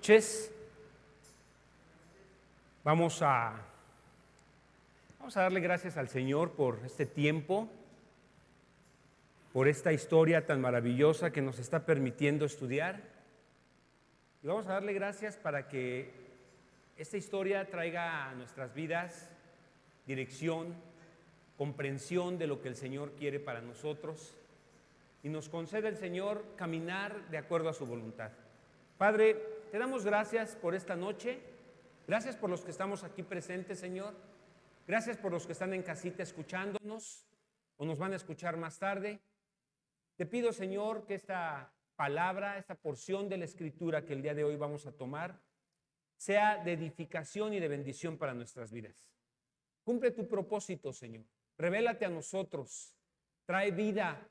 noches. Vamos a darle gracias al Señor por este tiempo, por esta historia tan maravillosa que nos está permitiendo estudiar. Y vamos a darle gracias para que esta historia traiga a nuestras vidas dirección, comprensión de lo que el Señor quiere para nosotros y nos concede el Señor caminar de acuerdo a su voluntad. Padre, te damos gracias por esta noche, gracias por los que estamos aquí presentes, Señor, gracias por los que están en casita escuchándonos o nos van a escuchar más tarde. Te pido, Señor, que esta palabra, esta porción de la Escritura que el día de hoy vamos a tomar, sea de edificación y de bendición para nuestras vidas. Cumple tu propósito, Señor. Revélate a nosotros, trae vida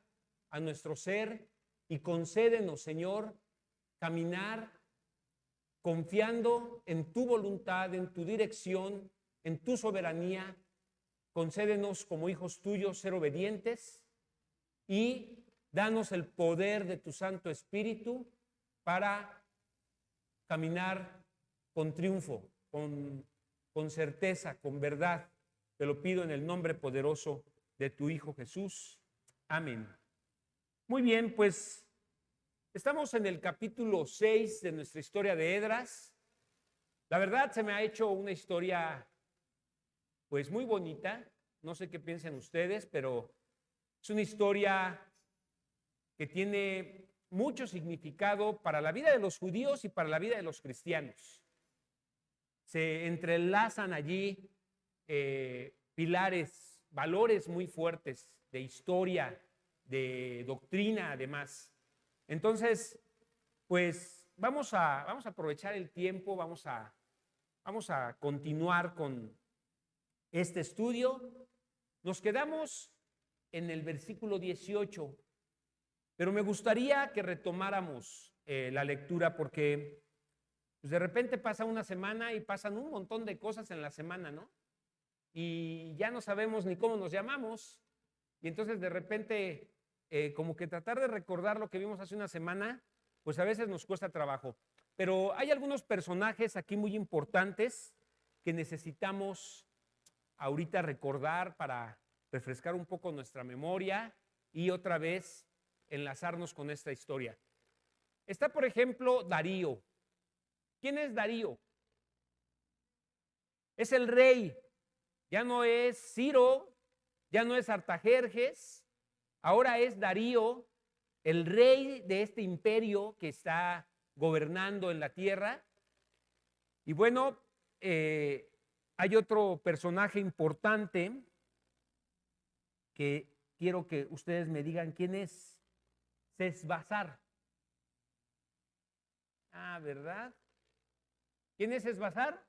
a nuestro ser y concédenos, Señor, caminar confiando en tu voluntad, en tu dirección, en tu soberanía. Concédenos como hijos tuyos ser obedientes y danos el poder de tu Santo Espíritu para caminar con triunfo, con certeza, con verdad. Te lo pido en el nombre poderoso de tu Hijo Jesús. Amén. Muy bien, pues estamos en el capítulo 6 de nuestra historia de Esdras. La verdad se me ha hecho una historia pues muy bonita. No sé qué piensan ustedes, pero es una historia que tiene mucho significado para la vida de los judíos y para la vida de los cristianos. Se entrelazan allí pilares, valores muy fuertes de historia, de doctrina además. Entonces, pues vamos a aprovechar el tiempo, vamos a continuar con este estudio. Nos quedamos en el versículo 18, pero me gustaría que retomáramos la lectura porque pues de repente pasa una semana y pasan un montón de cosas en la semana, ¿no? Y ya no sabemos ni cómo nos llamamos, y entonces de repente como que tratar de recordar lo que vimos hace una semana, pues a veces nos cuesta trabajo. Pero hay algunos personajes aquí muy importantes que necesitamos ahorita recordar para refrescar un poco nuestra memoria y otra vez enlazarnos con esta historia. Está, por ejemplo, Darío. ¿Quién es Darío? Es el rey. Ya no es Ciro, ya no es Artajerjes, ahora es Darío, el rey de este imperio que está gobernando en la tierra. Y bueno, hay otro personaje importante que quiero que ustedes me digan quién es. Sesbazar. Ah, ¿verdad? ¿Quién es Sesbazar?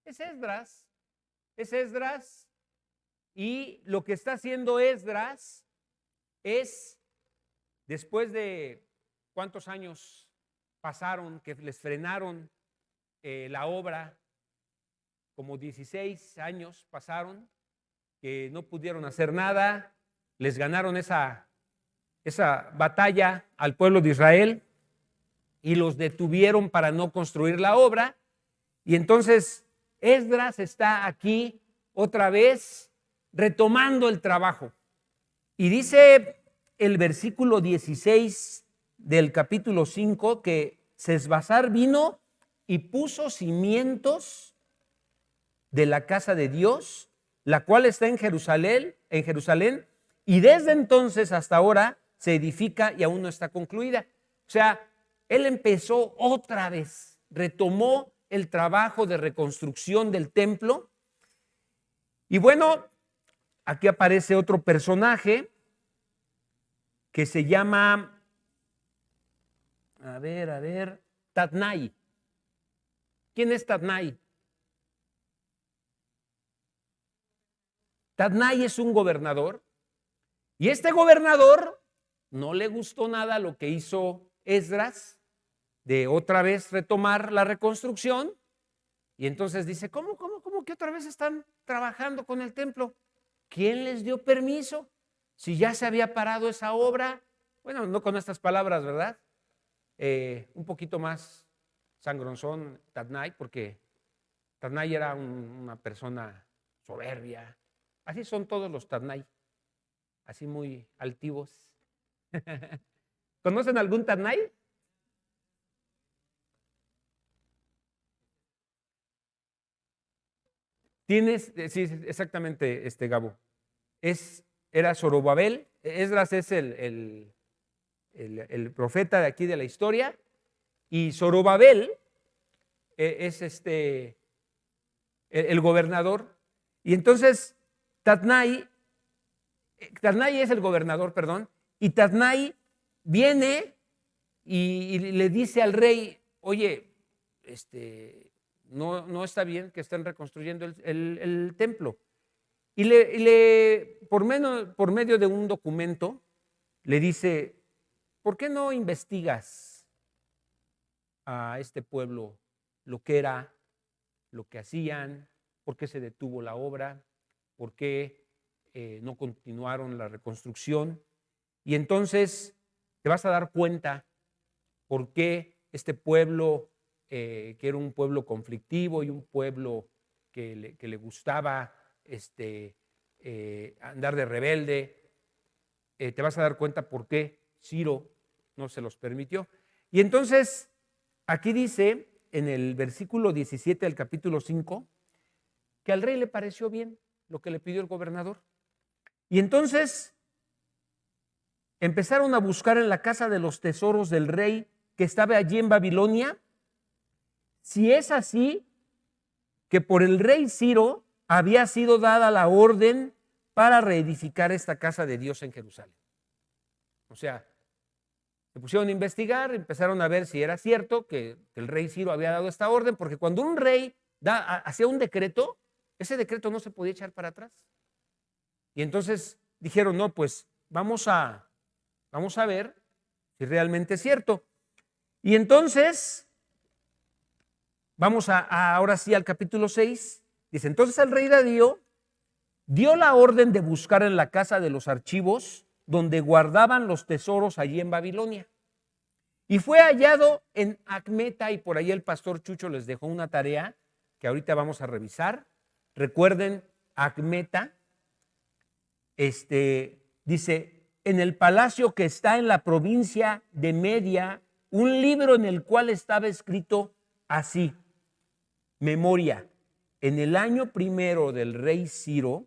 Es Esdras. Es Esdras, y lo que está haciendo Esdras es, después de cuántos años pasaron que les frenaron la obra, como 16 años pasaron, que no pudieron hacer nada, les ganaron esa batalla al pueblo de Israel y los detuvieron para no construir la obra, y entonces Esdras está aquí otra vez retomando el trabajo. Y dice el versículo 16 del capítulo 5 que Sesbazar vino y puso cimientos de la casa de Dios, la cual está en Jerusalén, y desde entonces hasta ahora se edifica y aún no está concluida. O sea, él empezó otra vez, retomó el trabajo de reconstrucción del templo. Y bueno, aquí aparece otro personaje que se llama, Tatnai. ¿Quién es Tatnai? Tatnai es un gobernador, y este gobernador no le gustó nada lo que hizo Esdras de otra vez retomar la reconstrucción, y entonces dice, ¿cómo que otra vez están trabajando con el templo? ¿Quién les dio permiso? Si ya se había parado esa obra. Bueno, no con estas palabras, ¿verdad? Un poquito más sangronzón Tatnai, porque Tatnai era una persona soberbia. Así son todos los Tatnai, así muy altivos. ¿Conocen algún Tatnai? Sí, exactamente, Gabo. Era Zorobabel. Esdras es el profeta de aquí de la historia, y Zorobabel es el gobernador. Y entonces Tatnai es el gobernador, perdón, y Tatnai viene y le dice al rey: oye, no está bien que estén reconstruyendo el templo. Y por medio de un documento le dice: ¿por qué no investigas a este pueblo lo que era, lo que hacían, por qué se detuvo la obra, por qué no continuaron la reconstrucción? Y entonces te vas a dar cuenta por qué este pueblo, que era un pueblo conflictivo y un pueblo que le gustaba andar de rebelde, te vas a dar cuenta por qué Ciro no se los permitió. Y entonces aquí dice en el versículo 17 del capítulo 5 que al rey le pareció bien lo que le pidió el gobernador. Y entonces empezaron a buscar en la casa de los tesoros del rey que estaba allí en Babilonia, si es así que por el rey Ciro había sido dada la orden para reedificar esta casa de Dios en Jerusalén. O sea, se pusieron a investigar, empezaron a ver si era cierto que el rey Ciro había dado esta orden, porque cuando un rey hacía un decreto, ese decreto no se podía echar para atrás. Y entonces dijeron: no, pues vamos a ver si realmente es cierto. Y entonces, vamos ahora sí al capítulo 6. Dice: entonces el rey Darío dio la orden de buscar en la casa de los archivos donde guardaban los tesoros allí en Babilonia. Y fue hallado en Acmeta, y por ahí el pastor Chucho les dejó una tarea que ahorita vamos a revisar. Recuerden, Acmeta, dice: en el palacio que está en la provincia de Media, un libro en el cual estaba escrito así: memoria, en el año primero del rey Ciro,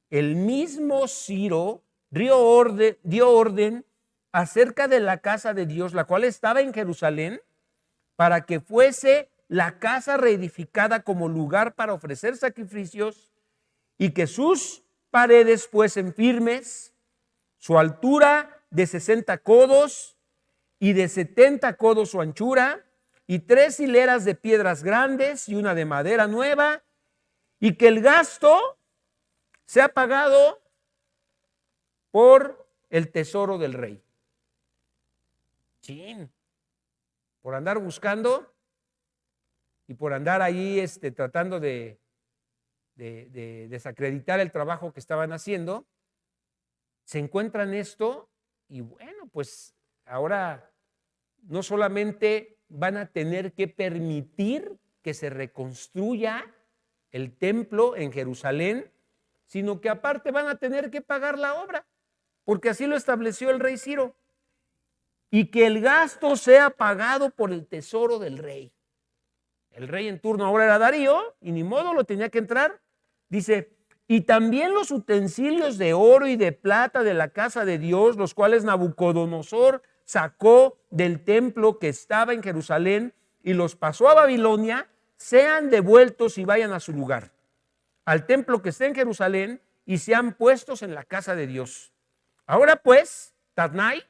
el mismo Ciro dio orden acerca de la casa de Dios, la cual estaba en Jerusalén, para que fuese la casa reedificada como lugar para ofrecer sacrificios, y que sus paredes fuesen firmes, su altura de 60 codos y de 70 codos su anchura, y 3 hileras de piedras grandes y una de madera nueva, y que el gasto sea pagado por el tesoro del rey. Chin, por andar buscando y por andar ahí tratando de desacreditar el trabajo que estaban haciendo, se encuentran esto. Y bueno, pues ahora no solamente van a tener que permitir que se reconstruya el templo en Jerusalén, sino que aparte van a tener que pagar la obra, porque así lo estableció el rey Ciro, y que el gasto sea pagado por el tesoro del rey. El rey en turno ahora era Darío, y ni modo, lo tenía que entrar. Dice: y también los utensilios de oro y de plata de la casa de Dios, los cuales Nabucodonosor sacó del templo que estaba en Jerusalén y los pasó a Babilonia, sean devueltos y vayan a su lugar, al templo que está en Jerusalén, y sean puestos en la casa de Dios. Ahora pues, Tatnai,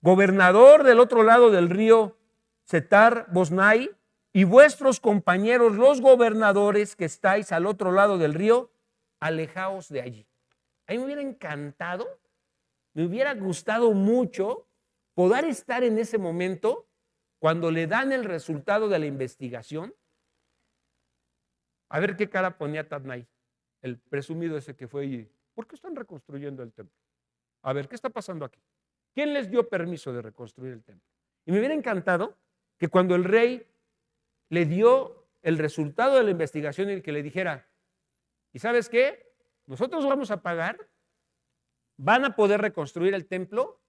gobernador del otro lado del río Setar Bosnai, y vuestros compañeros los gobernadores que estáis al otro lado del río, alejaos de allí. A mí me hubiera encantado, me hubiera gustado mucho poder estar en ese momento cuando le dan el resultado de la investigación. A ver qué cara ponía Tatnai, el presumido ese que fue y: ¿por qué están reconstruyendo el templo? A ver, ¿qué está pasando aquí? ¿Quién les dio permiso de reconstruir el templo? Y me hubiera encantado que cuando el rey le dio el resultado de la investigación y que le dijera, ¿y sabes qué? Nosotros vamos a pagar, van a poder reconstruir el templo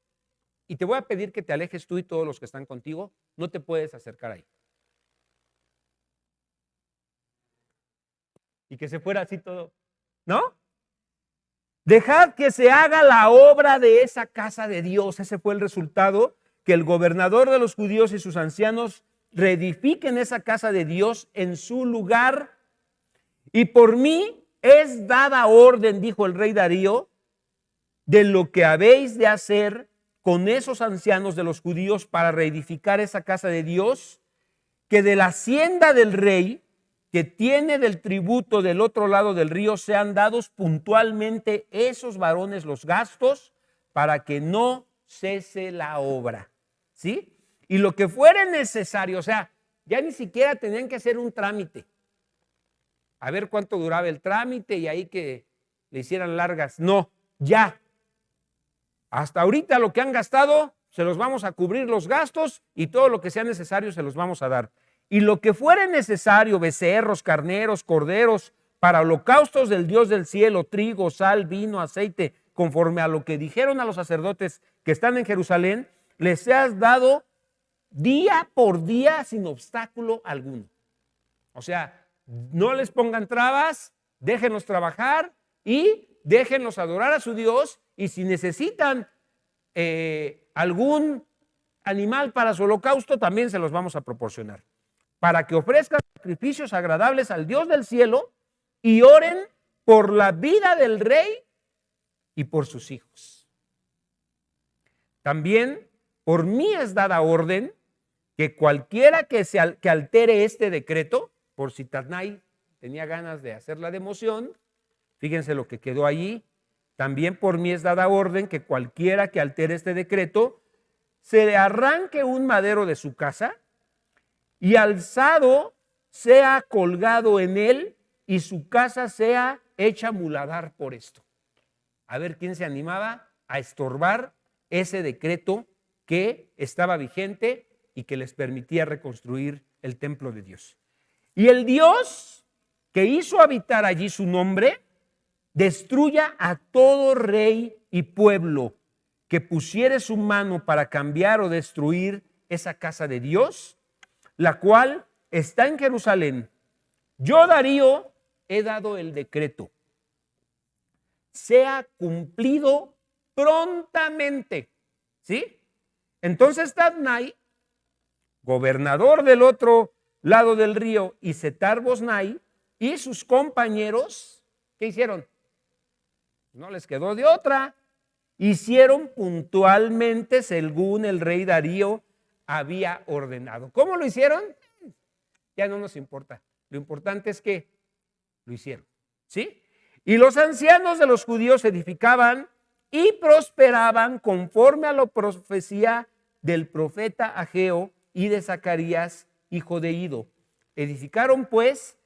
y te voy a pedir que te alejes tú y todos los que están contigo, no te puedes acercar ahí. Y que se fuera así todo, ¿no? Dejad que se haga la obra de esa casa de Dios. Ese fue el resultado, que el gobernador de los judíos y sus ancianos reedifiquen esa casa de Dios en su lugar. Y por mí es dada orden, dijo el rey Darío, de lo que habéis de hacer con esos ancianos de los judíos para reedificar esa casa de Dios, que de la hacienda del rey que tiene del tributo del otro lado del río sean dados puntualmente esos varones los gastos para que no cese la obra. ¿Sí? Y lo que fuera necesario, o sea, ya ni siquiera tenían que hacer un trámite. A ver cuánto duraba el trámite y ahí que le hicieran largas. No, ya. Hasta ahorita lo que han gastado, se los vamos a cubrir los gastos y todo lo que sea necesario se los vamos a dar. Y lo que fuera necesario, becerros, carneros, corderos, para holocaustos del Dios del cielo, trigo, sal, vino, aceite, conforme a lo que dijeron a los sacerdotes que están en Jerusalén, les seas dado día por día sin obstáculo alguno. O sea, no les pongan trabas, déjenlos trabajar y déjenlos adorar a su Dios, y si necesitan algún animal para su holocausto, también se los vamos a proporcionar, para que ofrezcan sacrificios agradables al Dios del cielo y oren por la vida del rey y por sus hijos. También por mí es dada orden que cualquiera que altere este decreto, por si Tatnai tenía ganas de hacer la democión, fíjense lo que quedó allí. También por mí es dada orden que cualquiera que altere este decreto se le arranque un madero de su casa y alzado sea colgado en él y su casa sea hecha muladar por esto. A ver quién se animaba a estorbar ese decreto que estaba vigente y que les permitía reconstruir el templo de Dios. Y el Dios que hizo habitar allí su nombre, destruya a todo rey y pueblo que pusiere su mano para cambiar o destruir esa casa de Dios, la cual está en Jerusalén. Yo, Darío, he dado el decreto. Sea cumplido prontamente. ¿Sí? Entonces Tatnai, gobernador del otro lado del río, y Setar-Boznai y sus compañeros, ¿qué hicieron? No les quedó de otra. Hicieron puntualmente según el rey Darío había ordenado. ¿Cómo lo hicieron? Ya no nos importa. Lo importante es que lo hicieron. ¿Sí? Y los ancianos de los judíos edificaban y prosperaban conforme a la profecía del profeta Ageo y de Zacarías, hijo de Ido. Edificaron pues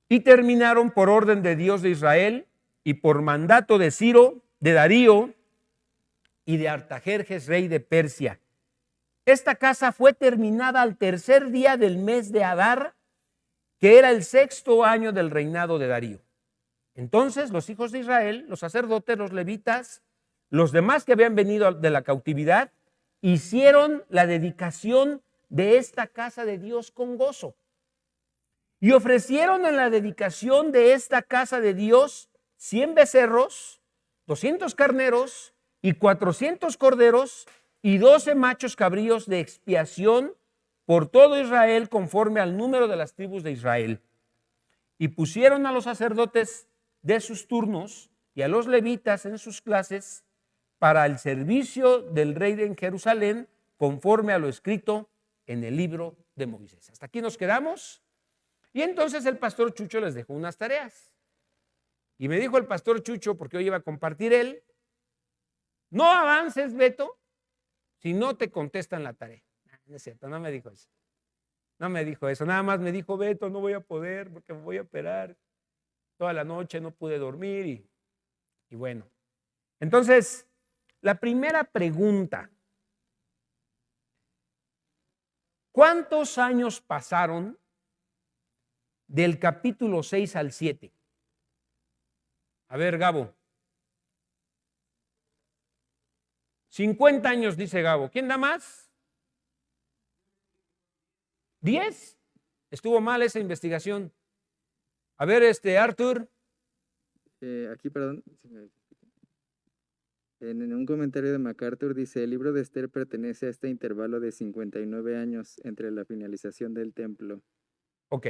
y terminaron por orden de Dios de Israel y por mandato de Ciro, de Darío y de Artajerjes, rey de Persia. Esta casa fue terminada al tercer día del mes de Adar, que era el 6º año del reinado de Darío. Entonces los hijos de Israel, los sacerdotes, los levitas, los demás que habían venido de la cautividad, hicieron la dedicación de esta casa de Dios con gozo. Y ofrecieron en la dedicación de esta casa de Dios 100 becerros, 200 carneros y 400 corderos y 12 machos cabríos de expiación por todo Israel conforme al número de las tribus de Israel. Y pusieron a los sacerdotes de sus turnos y a los levitas en sus clases para el servicio del rey en Jerusalén conforme a lo escrito en el libro de Moisés. Hasta aquí nos quedamos. Y entonces el pastor Chucho les dejó unas tareas. Y me dijo el pastor Chucho, porque hoy iba a compartir él, no avances, Beto, si no te contestan la tarea. No es cierto, no me dijo eso. No me dijo eso, nada más me dijo, Beto, no voy a poder porque me voy a operar. Toda la noche no pude dormir y bueno. Entonces, la primera pregunta ¿Cuántos años pasaron del capítulo 6 al 7? A ver, Gabo. 50 años, dice Gabo. ¿Quién da más? 10. Estuvo mal esa investigación. A ver, Arthur. Aquí, perdón. En un comentario de MacArthur dice, el libro de Esther pertenece a este intervalo de 59 años entre la finalización del templo. Ok.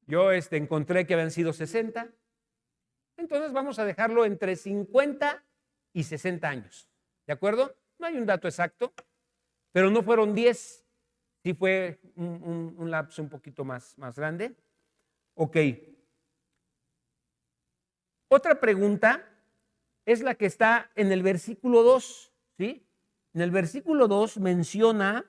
Yo encontré que habían sido 60. Entonces vamos a dejarlo entre 50 y 60 años. ¿De acuerdo? No hay un dato exacto, pero no fueron 10. Sí fue un lapso un poquito más grande. Ok. Otra pregunta es la que está en el versículo 2, ¿sí? En el versículo 2 menciona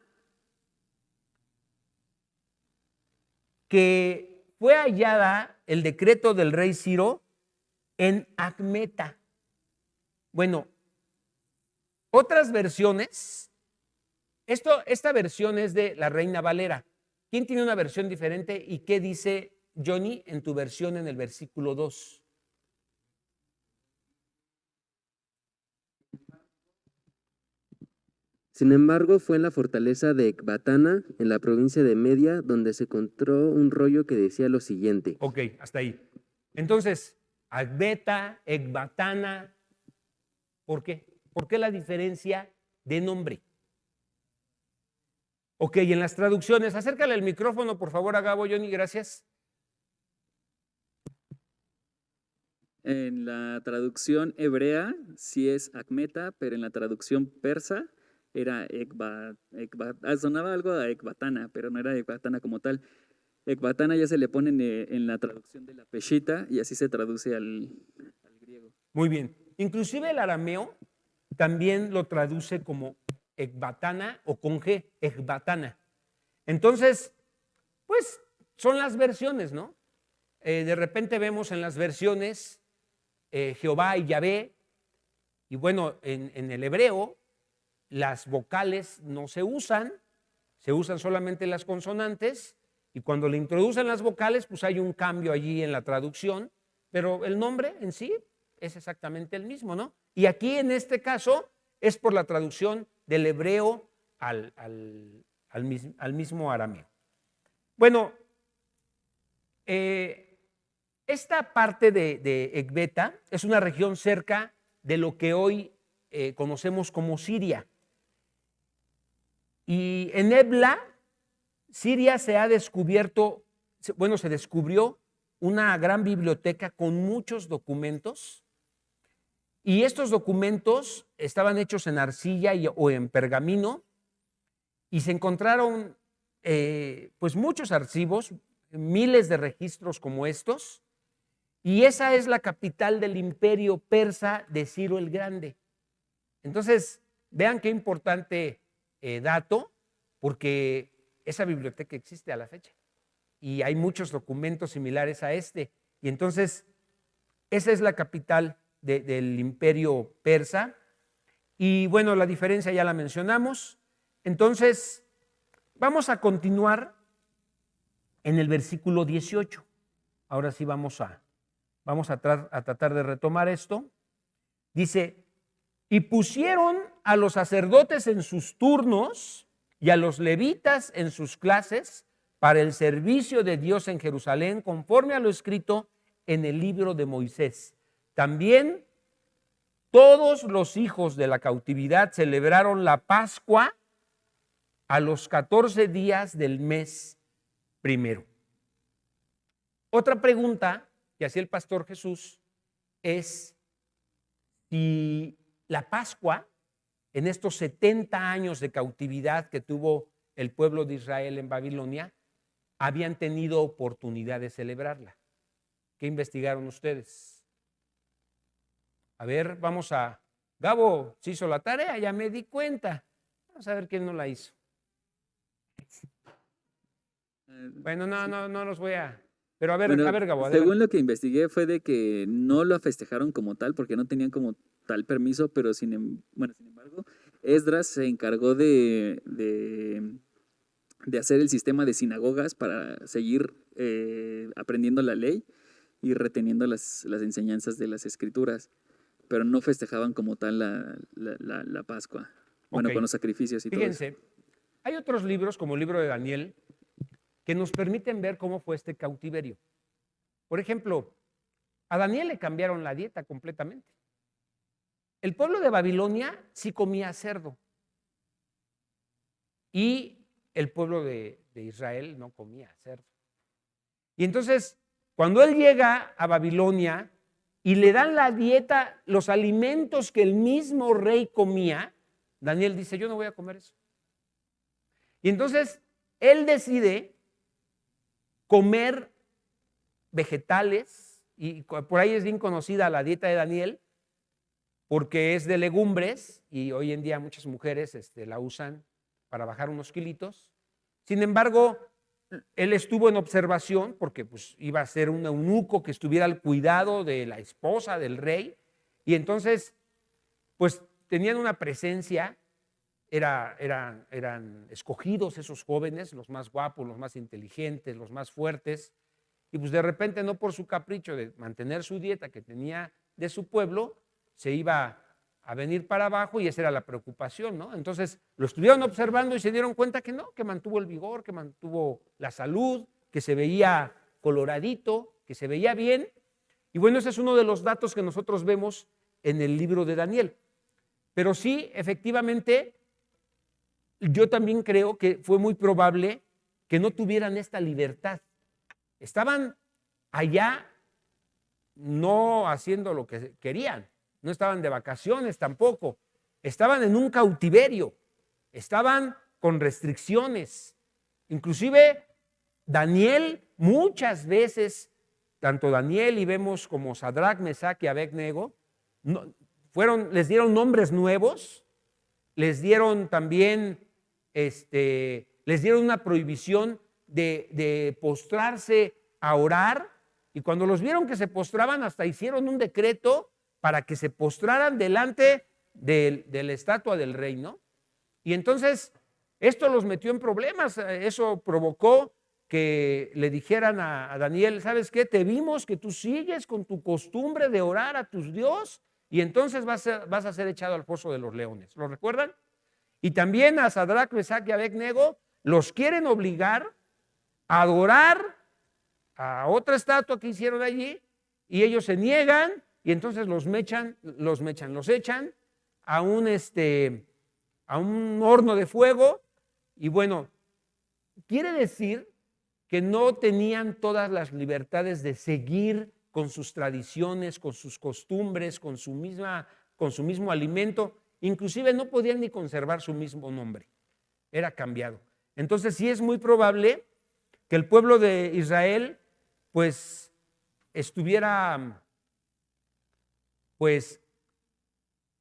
que fue hallada el decreto del rey Ciro en Acmeta. Bueno, otras versiones, esta versión es de la Reina Valera. ¿Quién tiene una versión diferente y qué dice Johnny en tu versión en el versículo 2? Sin embargo, fue en la fortaleza de Ecbatana, en la provincia de Media, donde se encontró un rollo que decía lo siguiente. Ok, hasta ahí. Entonces, Acbeta, Ecbatana, ¿por qué? ¿Por qué la diferencia de nombre? Ok, en las traducciones, acércale el micrófono, por favor, a Gabo, Johnny, gracias. En la traducción hebrea sí es Acmeta, pero en la traducción persa era sonaba algo a Ecbatana, pero no era Ecbatana como tal. Ecbatana ya se le pone en la traducción de la Peshita y así se traduce al griego. Muy bien. Inclusive el arameo también lo traduce como Ecbatana o con G, Ecbatana. Entonces, pues son las versiones, ¿no? De repente vemos en las versiones Jehová y Yahvé, y bueno, en el hebreo las vocales no se usan solamente las consonantes, y cuando le introducen las vocales, pues hay un cambio allí en la traducción, pero el nombre en sí es exactamente el mismo, ¿no? Y aquí en este caso es por la traducción del hebreo al mismo arameo. Bueno, esta parte de Ecbeta es una región cerca de lo que hoy conocemos como Siria. Y en Ebla, Siria se descubrió una gran biblioteca con muchos documentos, y estos documentos estaban hechos en arcilla o en pergamino, y se encontraron pues muchos archivos, miles de registros como estos, y esa es la capital del imperio persa de Ciro el Grande. Entonces, vean qué importante dato, porque esa biblioteca existe a la fecha y hay muchos documentos similares a este. Y entonces, esa es la capital del imperio persa. Y bueno, la diferencia ya la mencionamos. Entonces, vamos a continuar en el versículo 18. Ahora sí vamos a tratar de retomar esto. Dice, y pusieron a los sacerdotes en sus turnos y a los levitas en sus clases para el servicio de Dios en Jerusalén, conforme a lo escrito en el libro de Moisés. También todos los hijos de la cautividad celebraron la Pascua a los 14 días del mes primero. Otra pregunta que hacía el pastor Jesús es si la Pascua, en estos 70 años de cautividad que tuvo el pueblo de Israel en Babilonia, habían tenido oportunidad de celebrarla. ¿Qué investigaron ustedes? A ver, vamos a... Gabo, ¿se hizo la tarea? Ya me di cuenta. Vamos a ver quién no la hizo. Bueno, no los voy a... Pero a ver, Bueno, Gabo, según adelante. lo que investigué fue de que no lo festejaron como tal porque no tenían como tal permiso, pero sin embargo, Esdras se encargó de de hacer el sistema de sinagogas para seguir aprendiendo la ley y reteniendo las enseñanzas de las escrituras, pero no festejaban como tal la Pascua. Bueno, Ok. con los sacrificios y todo eso. Fíjense, hay otros libros como el libro de Daniel que nos permiten ver cómo fue este cautiverio. Por ejemplo, a Daniel le cambiaron la dieta completamente. El pueblo de Babilonia sí comía cerdo y el pueblo de Israel no comía cerdo. Y entonces, cuando él llega a Babilonia y le dan la dieta, los alimentos que el mismo rey comía, Daniel dice, yo no voy a comer eso. Y entonces, él decide comer vegetales, y por ahí es bien conocida la dieta de Daniel, porque es de legumbres, y hoy en día muchas mujeres la usan para bajar unos kilitos. Sin embargo, él estuvo en observación porque pues, iba a ser un eunuco que estuviera al cuidado de la esposa del rey, y entonces, pues tenían una presencia, eran escogidos esos jóvenes, los más guapos, los más inteligentes, los más fuertes, y pues de repente no por su capricho de mantener su dieta que tenía de su pueblo, se iba a venir para abajo y esa era la preocupación, ¿no? Entonces lo estuvieron observando y se dieron cuenta que no, que mantuvo el vigor, que mantuvo la salud, que se veía coloradito, que se veía bien. Y bueno, ese es uno de los datos que nosotros vemos en el libro de Daniel. Pero sí, efectivamente, yo también creo que fue muy probable que no tuvieran esta libertad. Estaban allá no haciendo lo que querían, no estaban de vacaciones tampoco, estaban en un cautiverio, estaban con restricciones. Inclusive Daniel muchas veces, tanto Daniel y vemos como Sadrach, Mesach y Abednego, les dieron nombres nuevos, les dieron también, les dieron una prohibición de postrarse a orar, y cuando los vieron que se postraban, hasta hicieron un decreto para que se postraran delante de la estatua del rey, ¿no? Y entonces esto los metió en problemas, eso provocó que le dijeran a Daniel, ¿sabes qué? Te vimos que tú sigues con tu costumbre de orar a tus Dios y entonces vas a ser echado al foso de los leones. ¿Lo recuerdan? Y también a Sadrach, Mesach y Abednego los quieren obligar a adorar a otra estatua que hicieron allí, y ellos se niegan y entonces los echan a un horno de fuego. Y bueno, quiere decir que no tenían todas las libertades de seguir con sus tradiciones, con sus costumbres, con su mismo alimento. Inclusive no podían ni conservar su mismo nombre, era cambiado. Entonces sí es muy probable que el pueblo de Israel pues estuviera pues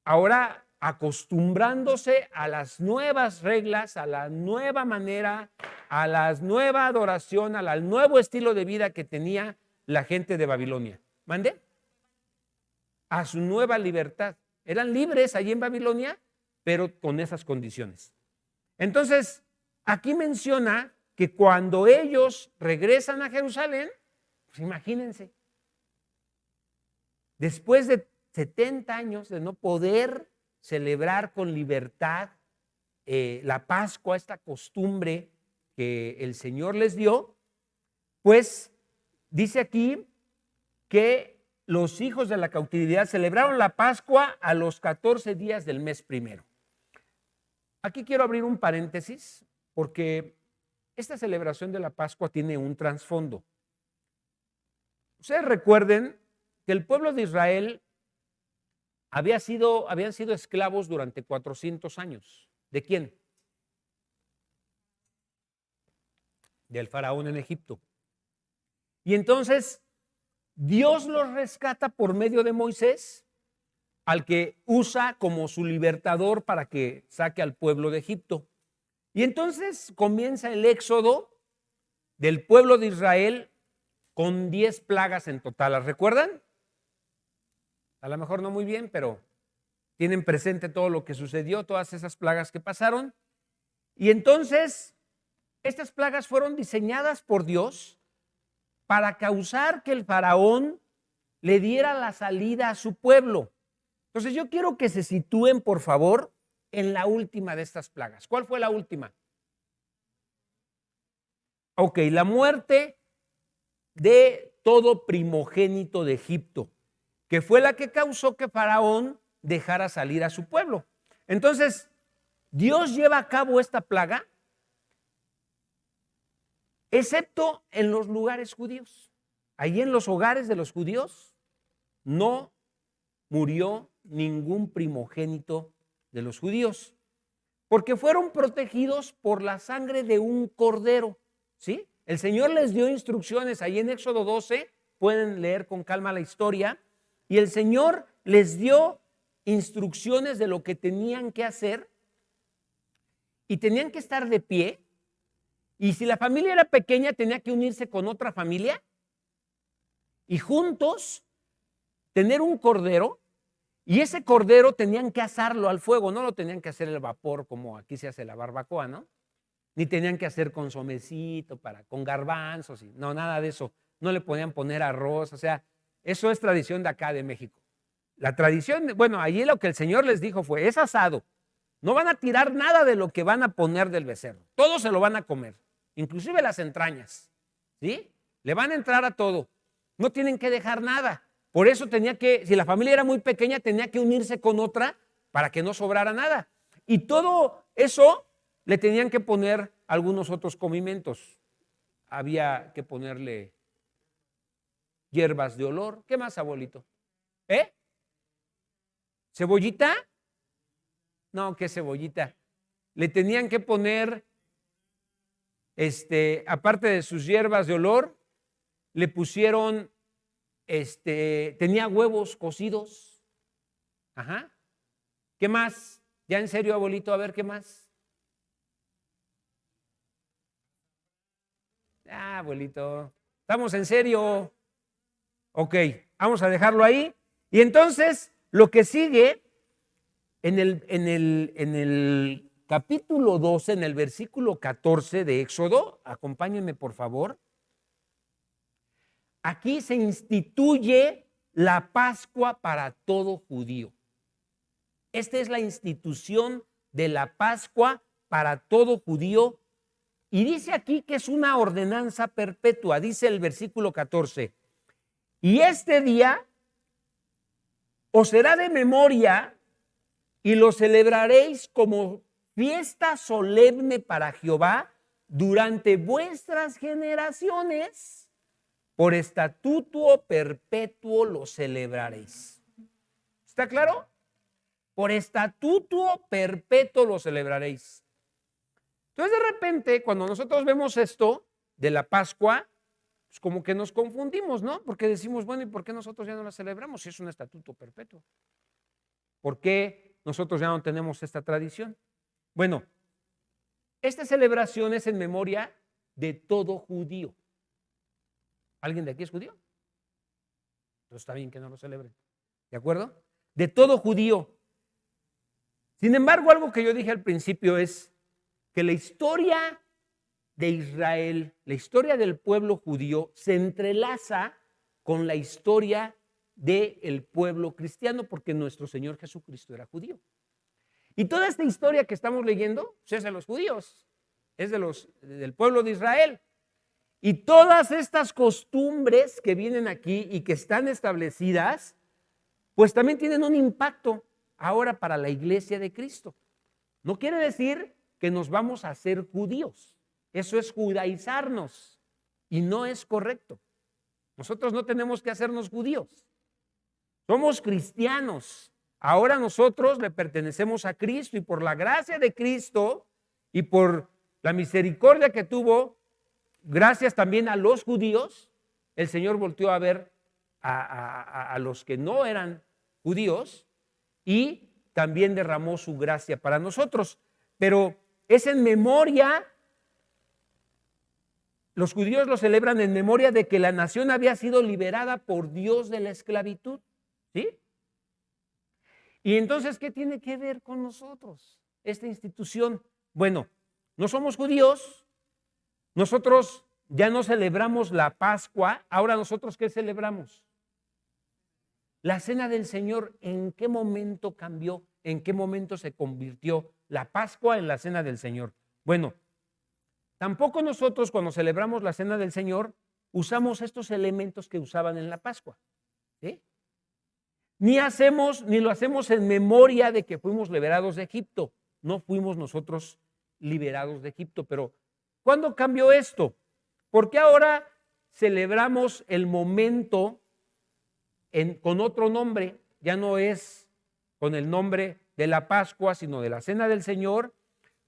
ahora acostumbrándose a las nuevas reglas, a la nueva manera, a la nueva adoración, al nuevo estilo de vida que tenía la gente de Babilonia. ¿Mande? A su nueva libertad. Eran libres allí en Babilonia, pero con esas condiciones. Entonces, aquí menciona que cuando ellos regresan a Jerusalén, pues imagínense, después de 70 años de no poder celebrar con libertad la Pascua, esta costumbre que el Señor les dio, pues dice aquí que los hijos de la cautividad celebraron la Pascua a los 14 días del mes primero. Aquí quiero abrir un paréntesis porque esta celebración de la Pascua tiene un trasfondo. Ustedes recuerden que el pueblo de Israel habían sido esclavos durante 400 años. ¿De quién? Del faraón en Egipto. Y entonces Dios los rescata por medio de Moisés, al que usa como su libertador para que saque al pueblo de Egipto. Y entonces comienza el éxodo del pueblo de Israel con 10 plagas en total. ¿Las recuerdan? A lo mejor no muy bien, pero tienen presente todo lo que sucedió, todas esas plagas que pasaron. Y entonces Estas plagas fueron diseñadas por Dios para causar que el faraón le diera la salida a su pueblo. Entonces yo quiero que se sitúen, por favor, en la última de estas plagas. ¿Cuál fue la última? Ok, la muerte de todo primogénito de Egipto, que fue la que causó que Faraón dejara salir a su pueblo. Entonces, Dios lleva a cabo esta plaga, excepto en los lugares judíos. Allí en los hogares de los judíos no murió ningún primogénito de los judíos, porque fueron protegidos por la sangre de un cordero, ¿sí? El Señor les dio instrucciones ahí en Éxodo 12, pueden leer con calma la historia, y el Señor les dio instrucciones de lo que tenían que hacer, y tenían que estar de pie, y si la familia era pequeña tenía que unirse con otra familia, y juntos tener un cordero, y ese cordero tenían que asarlo al fuego, no lo tenían que hacer el vapor como aquí se hace la barbacoa, ¿no? Ni tenían que hacer consomecito con garbanzos, no, nada de eso. No le podían poner arroz, o sea, eso es tradición de acá de México. La tradición, bueno, allí lo que el Señor les dijo fue, es asado. No van a tirar nada de lo que van a poner del becerro. Todo se lo van a comer, inclusive las entrañas, ¿sí? Le van a entrar a todo. No tienen que dejar nada. Por eso si la familia era muy pequeña, tenía que unirse con otra para que no sobrara nada. Y todo eso le tenían que poner algunos otros condimentos. Había que ponerle hierbas de olor. ¿Qué más, abuelito? ¿Cebollita? No, ¿qué cebollita? Le tenían que poner, aparte de sus hierbas de olor, le pusieron, tenía huevos cocidos. Ajá. ¿Qué más? Ya en serio, abuelito, a ver, ¿qué más? Ah, abuelito, estamos en serio. Ok, vamos a dejarlo ahí. Y entonces, lo que sigue en el capítulo 12, en el versículo 14 de Éxodo, acompáñenme por favor. Aquí se instituye la Pascua para todo judío. Esta es la institución de la Pascua para todo judío. Y dice aquí que es una ordenanza perpetua, dice el versículo 14. Y este día os será de memoria y lo celebraréis como fiesta solemne para Jehová durante vuestras generaciones. Por estatuto perpetuo lo celebraréis. ¿Está claro? Por estatuto perpetuo lo celebraréis. Entonces, de repente, cuando nosotros vemos esto de la Pascua, pues como que nos confundimos, ¿no? Porque decimos, bueno, ¿y por qué nosotros ya no la celebramos si es un estatuto perpetuo? ¿Por qué nosotros ya no tenemos esta tradición? Bueno, esta celebración es en memoria de todo judío. ¿Alguien de aquí es judío? Entonces está bien que no lo celebren. ¿De acuerdo? De todo judío. Sin embargo, algo que yo dije al principio es que la historia de Israel, la historia del pueblo judío, se entrelaza con la historia del pueblo cristiano, porque nuestro Señor Jesucristo era judío. Y toda esta historia que estamos leyendo pues es de los judíos, es del pueblo de Israel. Y todas estas costumbres que vienen aquí y que están establecidas, pues también tienen un impacto ahora para la iglesia de Cristo. No quiere decir que nos vamos a hacer judíos. Eso es judaizarnos y no es correcto. Nosotros no tenemos que hacernos judíos. Somos cristianos. Ahora nosotros le pertenecemos a Cristo y por la gracia de Cristo y por la misericordia que tuvo, gracias también a los judíos, el Señor volteó a ver a los que no eran judíos y también derramó su gracia para nosotros. Pero es en memoria, los judíos lo celebran en memoria de que la nación había sido liberada por Dios de la esclavitud. ¿Sí? Y entonces, ¿qué tiene que ver con nosotros esta institución? Bueno, no somos judíos, Nosotros ya no celebramos la Pascua, ahora nosotros ¿qué celebramos? La cena del Señor. ¿En qué momento cambió? ¿En qué momento se convirtió la Pascua en la cena del Señor? Bueno, tampoco nosotros cuando celebramos la cena del Señor usamos estos elementos que usaban en la Pascua, ¿sí? Ni lo hacemos en memoria de que fuimos liberados de Egipto. No fuimos nosotros liberados de Egipto, pero ¿cuándo cambió esto? Porque ahora celebramos el momento con otro nombre, ya no es con el nombre de la Pascua, sino de la Cena del Señor,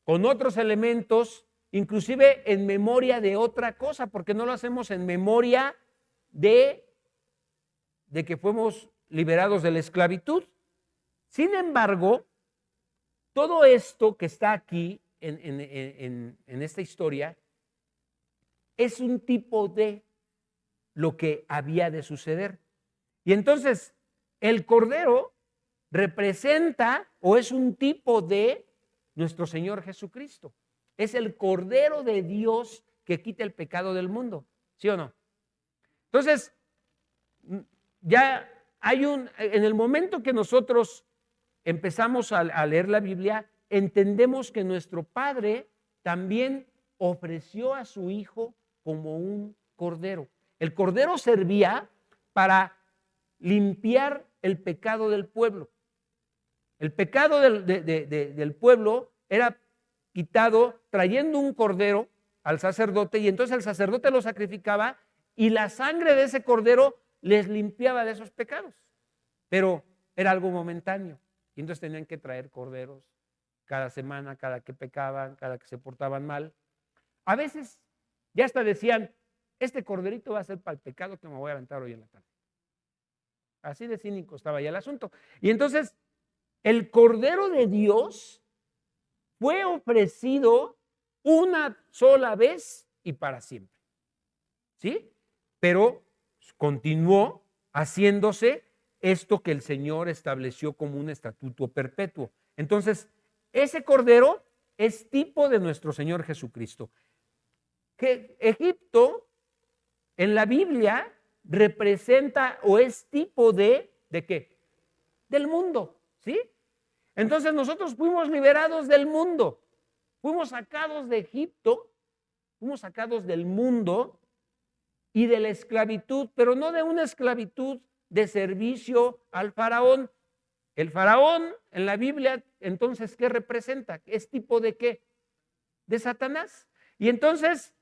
con otros elementos, inclusive en memoria de otra cosa, porque no lo hacemos en memoria de que fuimos liberados de la esclavitud. Sin embargo, todo esto que está aquí en esta historia es un tipo de lo que había de suceder. Y entonces, el Cordero representa o es un tipo de nuestro Señor Jesucristo. Es el Cordero de Dios que quita el pecado del mundo, ¿sí o no? Entonces, ya hay en el momento que nosotros empezamos a leer la Biblia, entendemos que nuestro Padre también ofreció a su Hijo como un cordero. El cordero servía para limpiar el pecado del pueblo. El pecado del pueblo era quitado trayendo un cordero al sacerdote, y entonces el sacerdote lo sacrificaba y la sangre de ese cordero les limpiaba de esos pecados. Pero era algo momentáneo, y entonces tenían que traer corderos cada semana, cada que pecaban, cada que se portaban mal. A veces ya hasta decían, este corderito va a ser para el pecado que me voy a aventar hoy en la tarde. Así de cínico estaba ya el asunto. Y entonces el Cordero de Dios fue ofrecido una sola vez y para siempre, ¿sí? Pero continuó haciéndose esto que el Señor estableció como un estatuto perpetuo. Entonces, ese Cordero es tipo de nuestro Señor Jesucristo. Que Egipto en la Biblia representa o es tipo ¿de qué? Del mundo, ¿sí? Entonces nosotros fuimos liberados del mundo, fuimos sacados de Egipto, fuimos sacados del mundo y de la esclavitud, pero no de una esclavitud de servicio al faraón. El faraón en la Biblia, entonces, ¿qué representa? ¿Es tipo de qué? De Satanás. Y entonces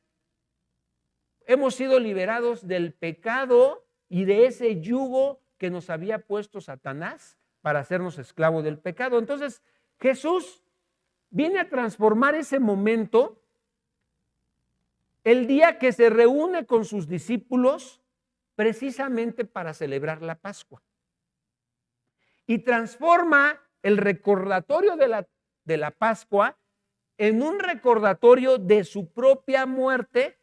hemos sido liberados del pecado y de ese yugo que nos había puesto Satanás para hacernos esclavos del pecado. Entonces, Jesús viene a transformar ese momento el día que se reúne con sus discípulos precisamente para celebrar la Pascua. Y transforma el recordatorio de la Pascua en un recordatorio de su propia muerte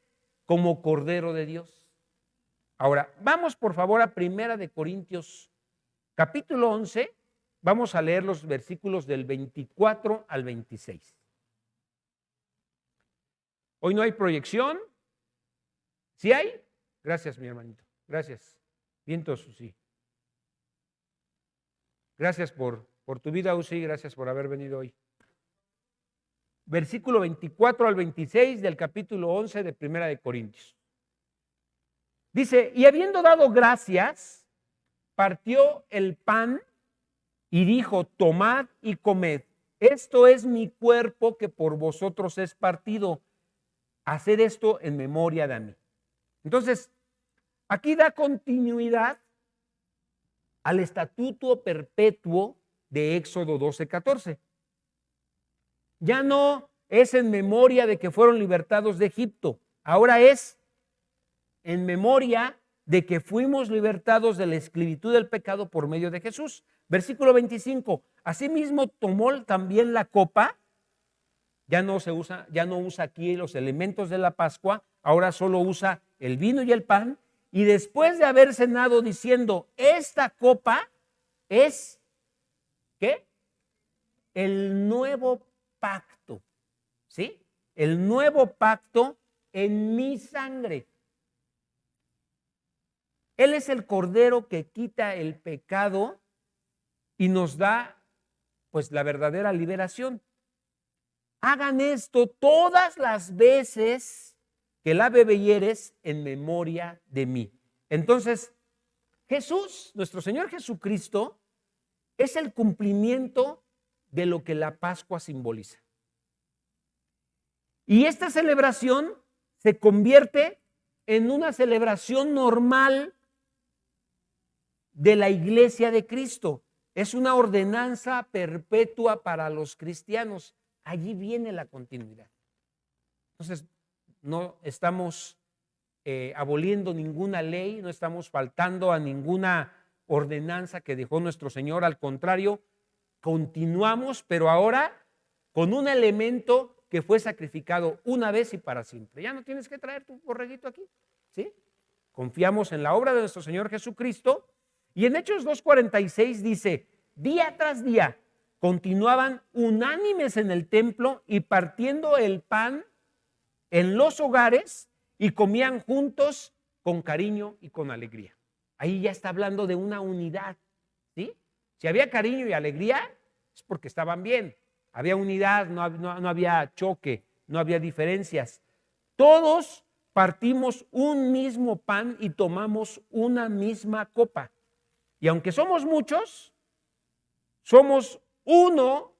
como Cordero de Dios. Ahora, vamos por favor a 1 Corintios capítulo 11, vamos a leer los versículos del 24 al 26. Hoy no hay proyección. ¿Sí hay? Gracias, mi hermanito. Gracias. Vientos, sí. Gracias por tu vida, Uzi. Gracias por haber venido hoy. Versículo 24 al 26 del capítulo 11 de 1 Corintios. Dice, y habiendo dado gracias, partió el pan y dijo, tomad y comed. Esto es mi cuerpo que por vosotros es partido. Haced esto en memoria de mí. Entonces, aquí da continuidad al estatuto perpetuo de Éxodo 12:14. Ya no es en memoria de que fueron libertados de Egipto, ahora es en memoria de que fuimos libertados de la esclavitud del pecado por medio de Jesús. Versículo 25, asimismo tomó también la copa, ya no usa aquí los elementos de la Pascua, ahora solo usa el vino y el pan, y después de haber cenado diciendo, esta copa es, ¿qué? El nuevo pacto, ¿sí? El nuevo pacto en mi sangre. Él es el Cordero que quita el pecado y nos da, pues, la verdadera liberación. Hagan esto todas las veces que la bebieres en memoria de mí. Entonces, Jesús, nuestro Señor Jesucristo, es el cumplimiento de lo que la Pascua simboliza. Y esta celebración se convierte en una celebración normal de la Iglesia de Cristo. Es una ordenanza perpetua para los cristianos. Allí viene la continuidad. Entonces, no estamos aboliendo ninguna ley, no estamos faltando a ninguna ordenanza que dejó nuestro Señor. Al contrario, continuamos, pero ahora con un elemento que fue sacrificado una vez y para siempre. Ya no tienes que traer tu borreguito aquí, ¿sí? Confiamos en la obra de nuestro Señor Jesucristo. Y en Hechos 2:46 dice, día tras día continuaban unánimes en el templo y partiendo el pan en los hogares y comían juntos con cariño y con alegría. Ahí ya está hablando de una unidad, ¿sí? Si había cariño y alegría, es porque estaban bien. Había unidad, no había choque, no había diferencias. Todos partimos un mismo pan y tomamos una misma copa. Y aunque somos muchos, somos uno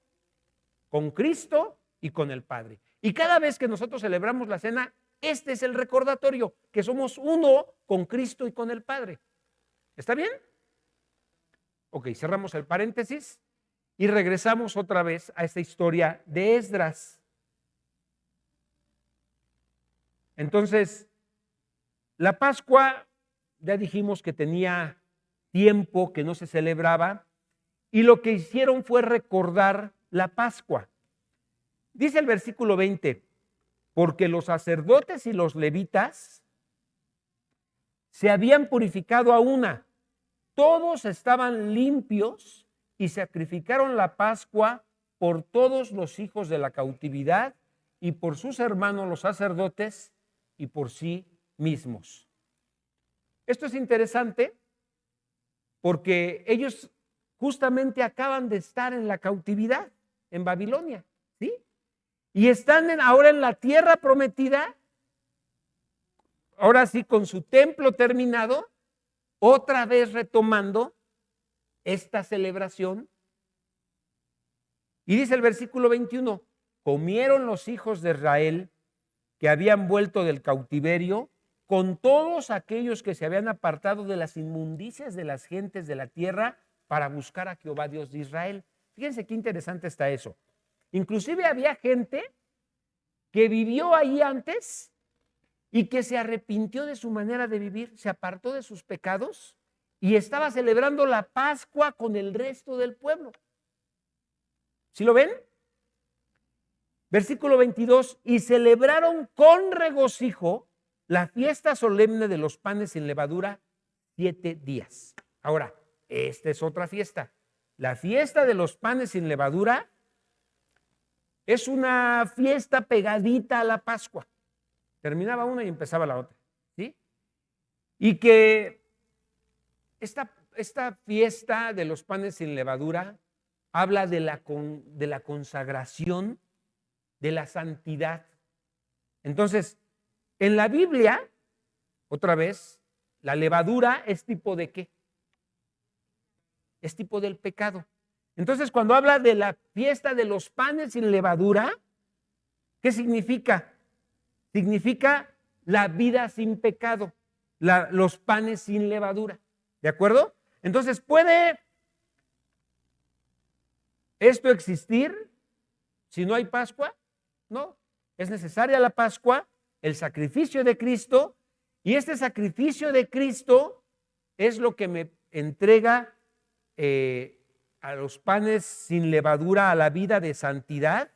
con Cristo y con el Padre. Y cada vez que nosotros celebramos la cena, este es el recordatorio, que somos uno con Cristo y con el Padre. ¿Está bien? Ok, cerramos el paréntesis y regresamos otra vez a esta historia de Esdras. Entonces, la Pascua, ya dijimos que tenía tiempo que no se celebraba, y lo que hicieron fue recordar la Pascua. Dice el versículo 20, porque los sacerdotes y los levitas se habían purificado a una, todos estaban limpios y sacrificaron la Pascua por todos los hijos de la cautividad y por sus hermanos los sacerdotes y por sí mismos. Esto es interesante porque ellos justamente acaban de estar en la cautividad en Babilonia, ¿sí? Y están ahora en la tierra prometida, ahora sí con su templo terminado, otra vez retomando esta celebración. Y dice el versículo 21, comieron los hijos de Israel que habían vuelto del cautiverio con todos aquellos que se habían apartado de las inmundicias de las gentes de la tierra para buscar a Jehová Dios de Israel. Fíjense qué interesante está eso. Inclusive había gente que vivió ahí antes y que se arrepintió de su manera de vivir, se apartó de sus pecados y estaba celebrando la Pascua con el resto del pueblo. ¿Sí lo ven? Versículo 22, y celebraron con regocijo la fiesta solemne de los panes sin levadura 7 días. Ahora, esta es otra fiesta. La fiesta de los panes sin levadura es una fiesta pegadita a la Pascua. Terminaba una y empezaba la otra, ¿sí? Y que esta fiesta de los panes sin levadura habla de la consagración, de la santidad. Entonces, en la Biblia, otra vez, la levadura es tipo de ¿qué? Es tipo del pecado. Entonces, cuando habla de la fiesta de los panes sin levadura, ¿qué significa? Significa la vida sin pecado, los panes sin levadura. ¿De acuerdo? Entonces, ¿puede esto existir si no hay Pascua? No, es necesaria la Pascua, el sacrificio de Cristo, y este sacrificio de Cristo es lo que me entrega a los panes sin levadura, a la vida de santidad,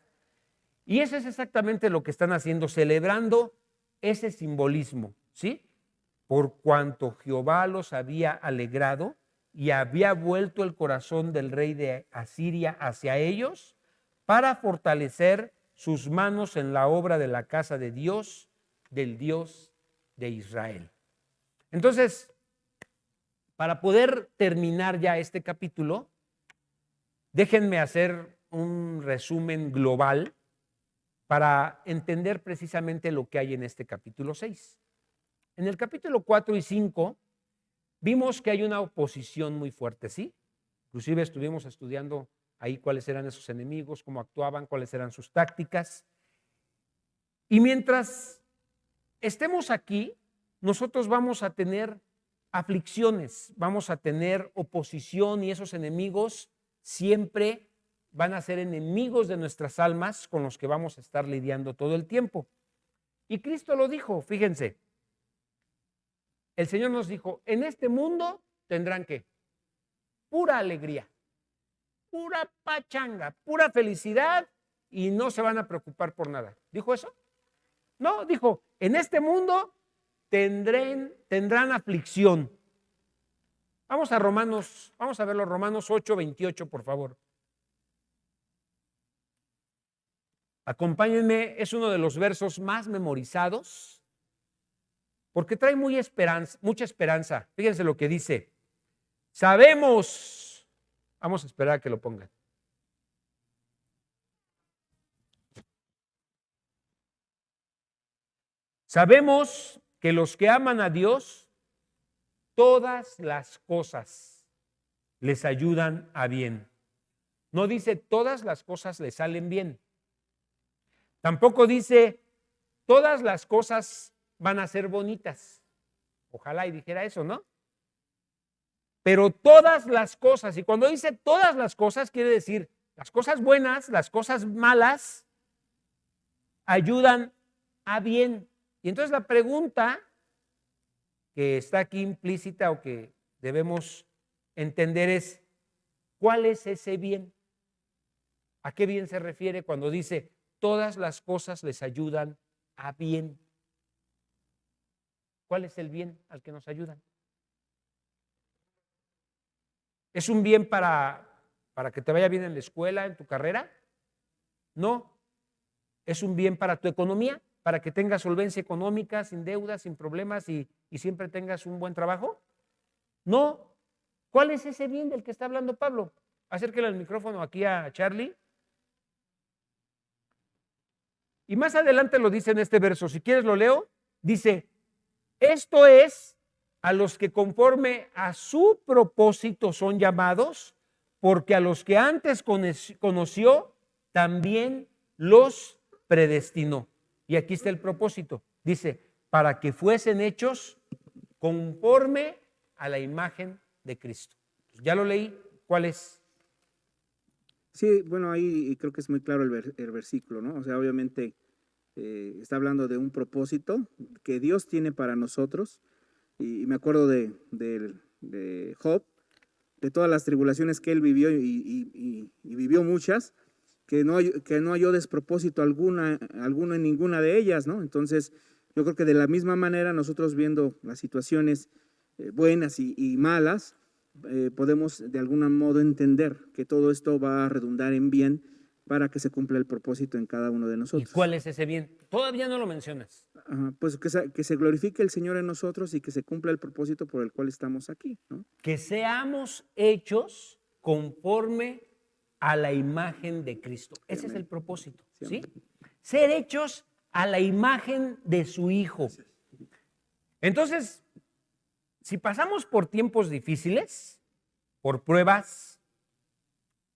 y eso es exactamente lo que están haciendo, celebrando ese simbolismo, ¿sí? Por cuanto Jehová los había alegrado y había vuelto el corazón del rey de Asiria hacia ellos para fortalecer sus manos en la obra de la casa de Dios del Dios de Israel. Entonces, para poder terminar ya este capítulo, déjenme hacer un resumen global para entender precisamente lo que hay en este capítulo 6. En el capítulo 4 y 5 vimos que hay una oposición muy fuerte, ¿sí? Inclusive estuvimos estudiando ahí cuáles eran esos enemigos, cómo actuaban, cuáles eran sus tácticas. Y mientras estemos aquí, nosotros vamos a tener aflicciones, vamos a tener oposición y esos enemigos siempre van a ser enemigos de nuestras almas con los que vamos a estar lidiando todo el tiempo. Y Cristo lo dijo, fíjense, el Señor nos dijo, en este mundo tendrán ¿qué? Pura alegría, pura pachanga, pura felicidad y no se van a preocupar por nada. ¿Dijo eso? No, dijo, en este mundo tendrán aflicción. Vamos a verlo, Romanos 8:28, por favor. Acompáñenme, es uno de los versos más memorizados porque trae mucha esperanza. Fíjense lo que dice. Sabemos, vamos a esperar a que lo pongan. Sabemos que los que aman a Dios, todas las cosas les ayudan a bien. No dice todas las cosas les salen bien. Tampoco dice todas las cosas van a ser bonitas. Ojalá y dijera eso, ¿no? Pero todas las cosas, y cuando dice todas las cosas, quiere decir las cosas buenas, las cosas malas, ayudan a bien. Y entonces la pregunta que está aquí implícita o que debemos entender es, ¿cuál es ese bien? ¿A qué bien se refiere cuando dice todas las cosas les ayudan a bien? ¿Cuál es el bien al que nos ayudan? ¿Es un bien para que te vaya bien en la escuela, en tu carrera? No. ¿Es un bien para tu economía? ¿Para que tengas solvencia económica, sin deudas, sin problemas y siempre tengas un buen trabajo? No. ¿Cuál es ese bien del que está hablando Pablo? Acérquele el micrófono aquí a Charlie. Y más adelante lo dice en este verso, si quieres lo leo, dice, esto es a los que conforme a su propósito son llamados, porque a los que antes conoció, también los predestinó. Y aquí está el propósito. Dice, para que fuesen hechos conforme a la imagen de Cristo. Ya lo leí. ¿Cuál es? Sí, bueno, ahí creo que es muy claro el versículo, ¿no? O sea, obviamente está hablando de un propósito que Dios tiene para nosotros. Y me acuerdo de Job, de todas las tribulaciones que él vivió y vivió muchas, que no halló despropósito alguno en ninguna de ellas, ¿no? Entonces, yo creo que de la misma manera nosotros viendo las situaciones buenas y malas, podemos de algún modo entender que todo esto va a redundar en bien para que se cumpla el propósito en cada uno de nosotros. ¿Y cuál es ese bien? Todavía no lo mencionas. Pues que se glorifique el Señor en nosotros y que se cumpla el propósito por el cual estamos aquí, ¿no? Que seamos hechos conforme a la imagen de Cristo. Ese es el propósito, ¿sí? Ser hechos a la imagen de su Hijo. Entonces, si pasamos por tiempos difíciles, por pruebas,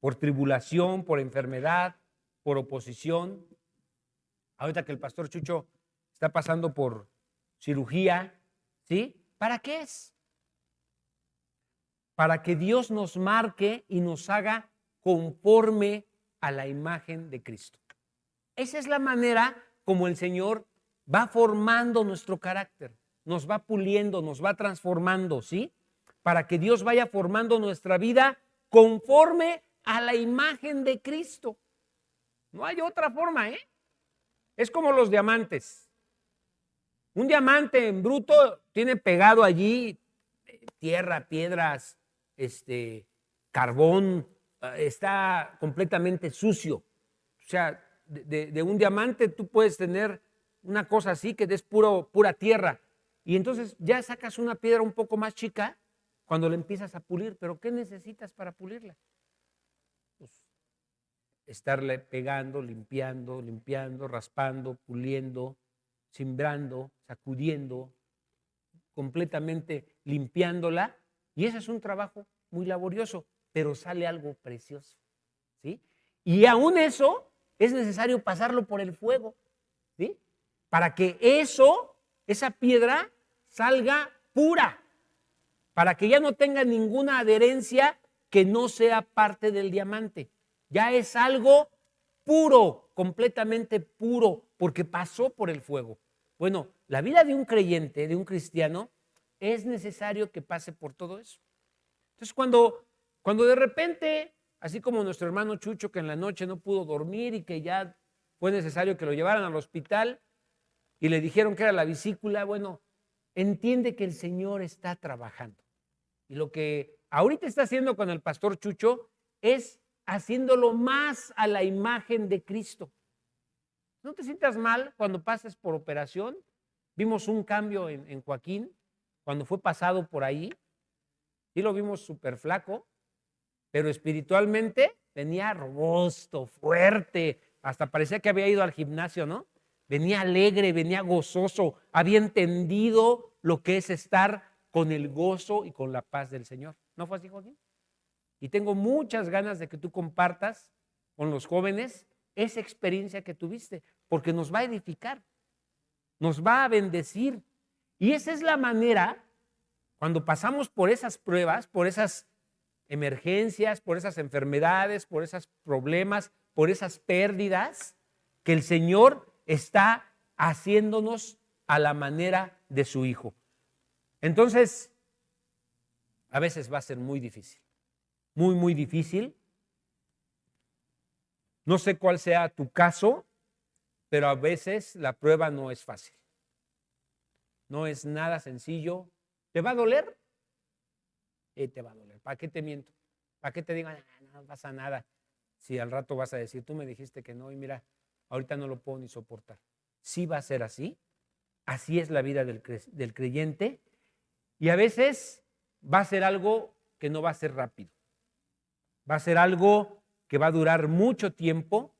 por tribulación, por enfermedad, por oposición, ahorita que el pastor Chucho está pasando por cirugía, ¿sí? ¿Para qué es? Para que Dios nos marque y nos haga conforme a la imagen de Cristo. Esa es la manera como el Señor va formando nuestro carácter, nos va puliendo, nos va transformando, ¿sí? Para que Dios vaya formando nuestra vida conforme a la imagen de Cristo. No hay otra forma, ¿eh? Es como los diamantes. Un diamante en bruto tiene pegado allí tierra, piedras, carbón, está completamente sucio. O sea, de un diamante tú puedes tener una cosa así que es pura tierra. Y entonces ya sacas una piedra un poco más chica cuando la empiezas a pulir. ¿Pero qué necesitas para pulirla? Pues estarle pegando, limpiando, raspando, puliendo, cimbrando, sacudiendo, completamente limpiándola. Y ese es un trabajo muy laborioso, pero sale algo precioso, ¿sí? Y aún eso es necesario pasarlo por el fuego, ¿sí? Para que esa piedra salga pura, para que ya no tenga ninguna adherencia que no sea parte del diamante. Ya es algo puro, completamente puro, porque pasó por el fuego. Bueno, la vida de un creyente, de un cristiano, es necesario que pase por todo eso. Entonces, cuando de repente, así como nuestro hermano Chucho, que en la noche no pudo dormir y que ya fue necesario que lo llevaran al hospital y le dijeron que era la vesícula, bueno, entiende que el Señor está trabajando. Y lo que ahorita está haciendo con el pastor Chucho es haciéndolo más a la imagen de Cristo. No te sientas mal cuando pases por operación. Vimos un cambio en Joaquín cuando fue pasado por ahí. Sí lo vimos súper flaco, pero espiritualmente venía robusto, fuerte, hasta parecía que había ido al gimnasio, ¿no? Venía alegre, venía gozoso, había entendido lo que es estar con el gozo y con la paz del Señor. ¿No fue así, Joaquín? Y tengo muchas ganas de que tú compartas con los jóvenes esa experiencia que tuviste, porque nos va a edificar, nos va a bendecir. Y esa es la manera, cuando pasamos por esas pruebas, por esas emergencias, por esas enfermedades, por esos problemas, por esas pérdidas, que el Señor está haciéndonos a la manera de su Hijo. Entonces, a veces va a ser muy difícil, muy difícil. No sé cuál sea tu caso, pero a veces la prueba no es fácil. No es nada sencillo. ¿Te va a doler? Te va a doler. ¿Para qué te miento? ¿Para qué te digo, no pasa nada? Si al rato vas a decir, tú me dijiste que no y mira, ahorita no lo puedo ni soportar. Sí va a ser así. Así es la vida del creyente. Y a veces va a ser algo que no va a ser rápido. Va a ser algo que va a durar mucho tiempo.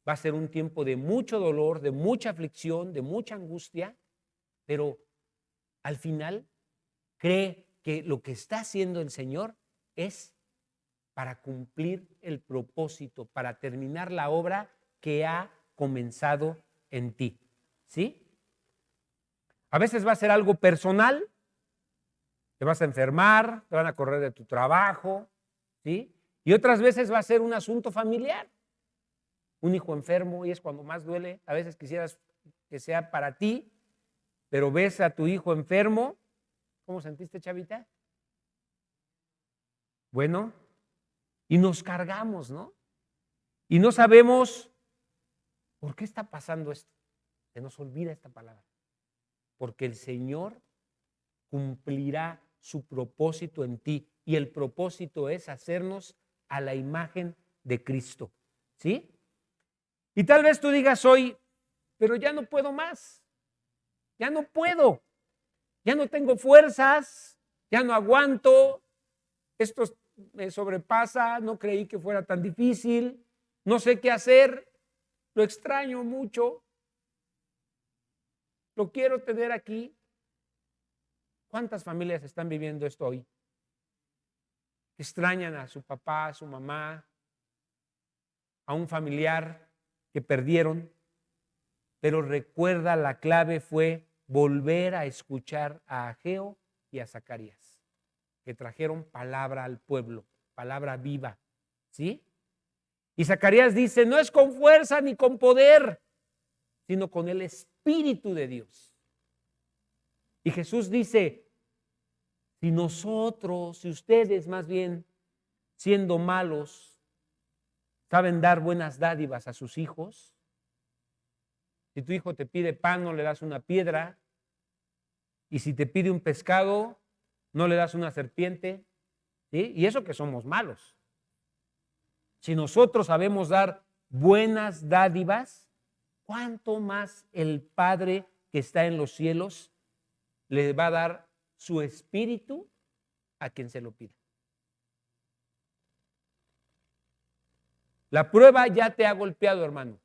Va a ser un tiempo de mucho dolor, de mucha aflicción, de mucha angustia. Pero al final cree que lo que está haciendo el Señor es para cumplir el propósito, para terminar la obra que ha comenzado en ti. ¿Sí? A veces va a ser algo personal, te vas a enfermar, te van a correr de tu trabajo, ¿sí? Y otras veces va a ser un asunto familiar. Un hijo enfermo, y es cuando más duele. A veces quisieras que sea para ti, pero ves a tu hijo enfermo. ¿Cómo sentiste, chavita? Bueno, y nos cargamos, ¿no? Y no sabemos por qué está pasando esto. Se nos olvida esta palabra. Porque el Señor cumplirá su propósito en ti. Y el propósito es hacernos a la imagen de Cristo. ¿Sí? Y tal vez tú digas hoy, pero ya no puedo más. Ya no puedo. Ya no tengo fuerzas. Ya no aguanto. Esto me sobrepasa. No creí que fuera tan difícil. No sé qué hacer. Lo extraño mucho. Lo quiero tener aquí. ¿Cuántas familias están viviendo esto hoy? Extrañan a su papá, a su mamá, a un familiar que perdieron, pero recuerda, la clave fue volver a escuchar a Ageo y a Zacarías, que trajeron palabra al pueblo, palabra viva, ¿sí? Y Zacarías dice, no es con fuerza ni con poder, sino con el Espíritu de Dios. Y Jesús dice, si ustedes más bien, siendo malos, saben dar buenas dádivas a sus hijos, si tu hijo te pide pan, no le das una piedra, y si te pide un pescado, no le das una serpiente, ¿sí? Y eso que somos malos. Si nosotros sabemos dar buenas dádivas, ¿cuánto más el Padre que está en los cielos le va a dar su espíritu a quien se lo pida? La prueba ya te ha golpeado, hermano.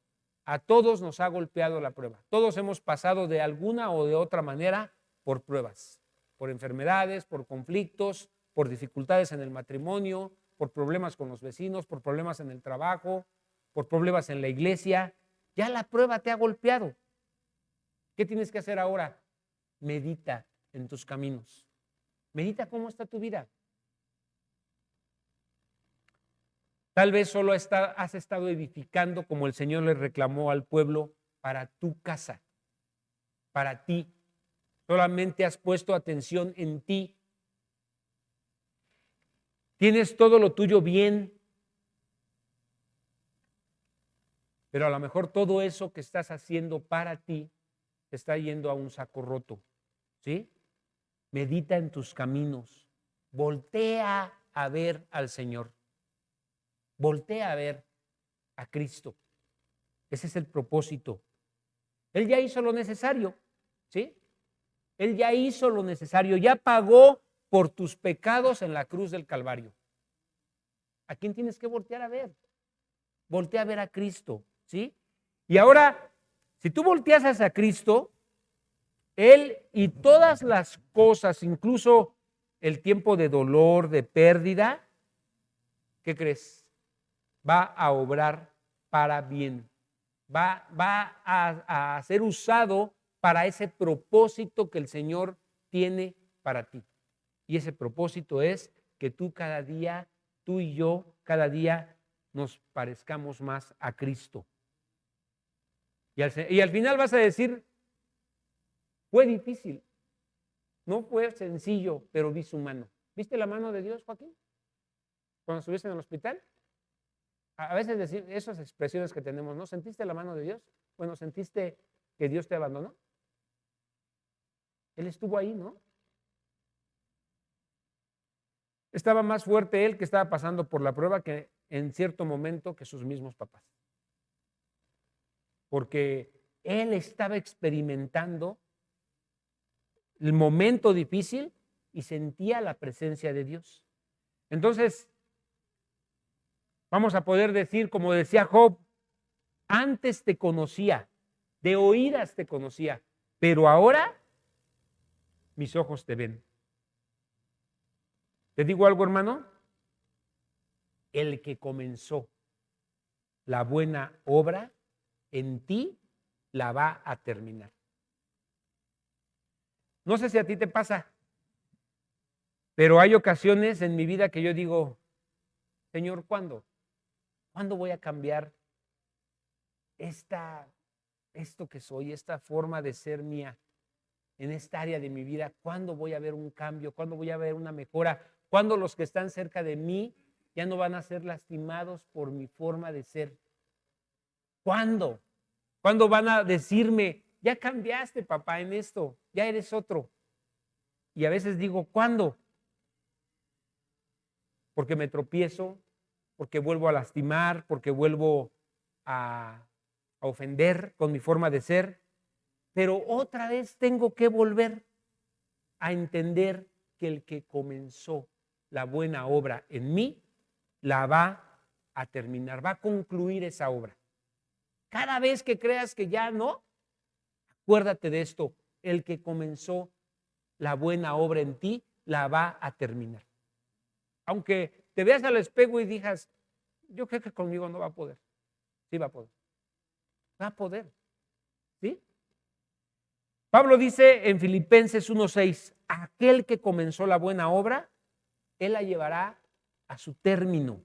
A todos nos ha golpeado la prueba. Todos hemos pasado de alguna o de otra manera por pruebas, por enfermedades, por conflictos, por dificultades en el matrimonio, por problemas con los vecinos, por problemas en el trabajo, por problemas en la iglesia. Ya la prueba te ha golpeado. ¿Qué tienes que hacer ahora? Medita en tus caminos. Medita cómo está tu vida. Tal vez solo has estado edificando, como el Señor le reclamó al pueblo, para tu casa, para ti. Solamente has puesto atención en ti. Tienes todo lo tuyo bien, pero a lo mejor todo eso que estás haciendo para ti te está yendo a un saco roto, ¿sí? Medita en tus caminos. Voltea a ver al Señor. Voltea a ver a Cristo. Ese es el propósito. Él ya hizo lo necesario, ¿sí? Él ya hizo lo necesario, ya pagó por tus pecados en la cruz del Calvario. ¿A quién tienes que voltear a ver? Voltea a ver a Cristo, ¿sí? Y ahora, si tú volteas hacia Cristo, Él y todas las cosas, incluso el tiempo de dolor, de pérdida, ¿qué crees? Va a obrar para bien. Va a ser usado para ese propósito que el Señor tiene para ti. Y ese propósito es que tú y yo, cada día nos parezcamos más a Cristo. Y al final vas a decir, fue difícil, no fue sencillo, pero vi su mano. ¿Viste la mano de Dios, Joaquín? Cuando estuviste en el hospital. A veces decir esas expresiones que tenemos, ¿no? ¿Sentiste la mano de Dios? Bueno, ¿sentiste que Dios te abandonó? Él estuvo ahí, ¿no? Estaba más fuerte él que estaba pasando por la prueba que en cierto momento que sus mismos papás. Porque él estaba experimentando el momento difícil y sentía la presencia de Dios. Entonces, vamos a poder decir, como decía Job, antes te conocía, de oídas te conocía, pero ahora mis ojos te ven. ¿Te digo algo, hermano? El que comenzó la buena obra en ti la va a terminar. No sé si a ti te pasa, pero hay ocasiones en mi vida que yo digo, Señor, ¿cuándo? ¿Cuándo voy a cambiar esto que soy, esta forma de ser mía en esta área de mi vida? ¿Cuándo voy a ver un cambio? ¿Cuándo voy a ver una mejora? ¿Cuándo los que están cerca de mí ya no van a ser lastimados por mi forma de ser? ¿Cuándo? ¿Cuándo van a decirme, ya cambiaste, papá, en esto, ya eres otro? Y a veces digo, ¿cuándo? Porque me tropiezo, porque vuelvo a lastimar, porque vuelvo a ofender con mi forma de ser, pero otra vez tengo que volver a entender que el que comenzó la buena obra en mí, la va a terminar, va a concluir esa obra. Cada vez que creas que ya no, acuérdate de esto, el que comenzó la buena obra en ti, la va a terminar. Aunque te veas al espejo y digas, yo creo que conmigo no va a poder. Sí va a poder. Va a poder. ¿Sí? Pablo dice en Filipenses 1:6, aquel que comenzó la buena obra, él la llevará a su término.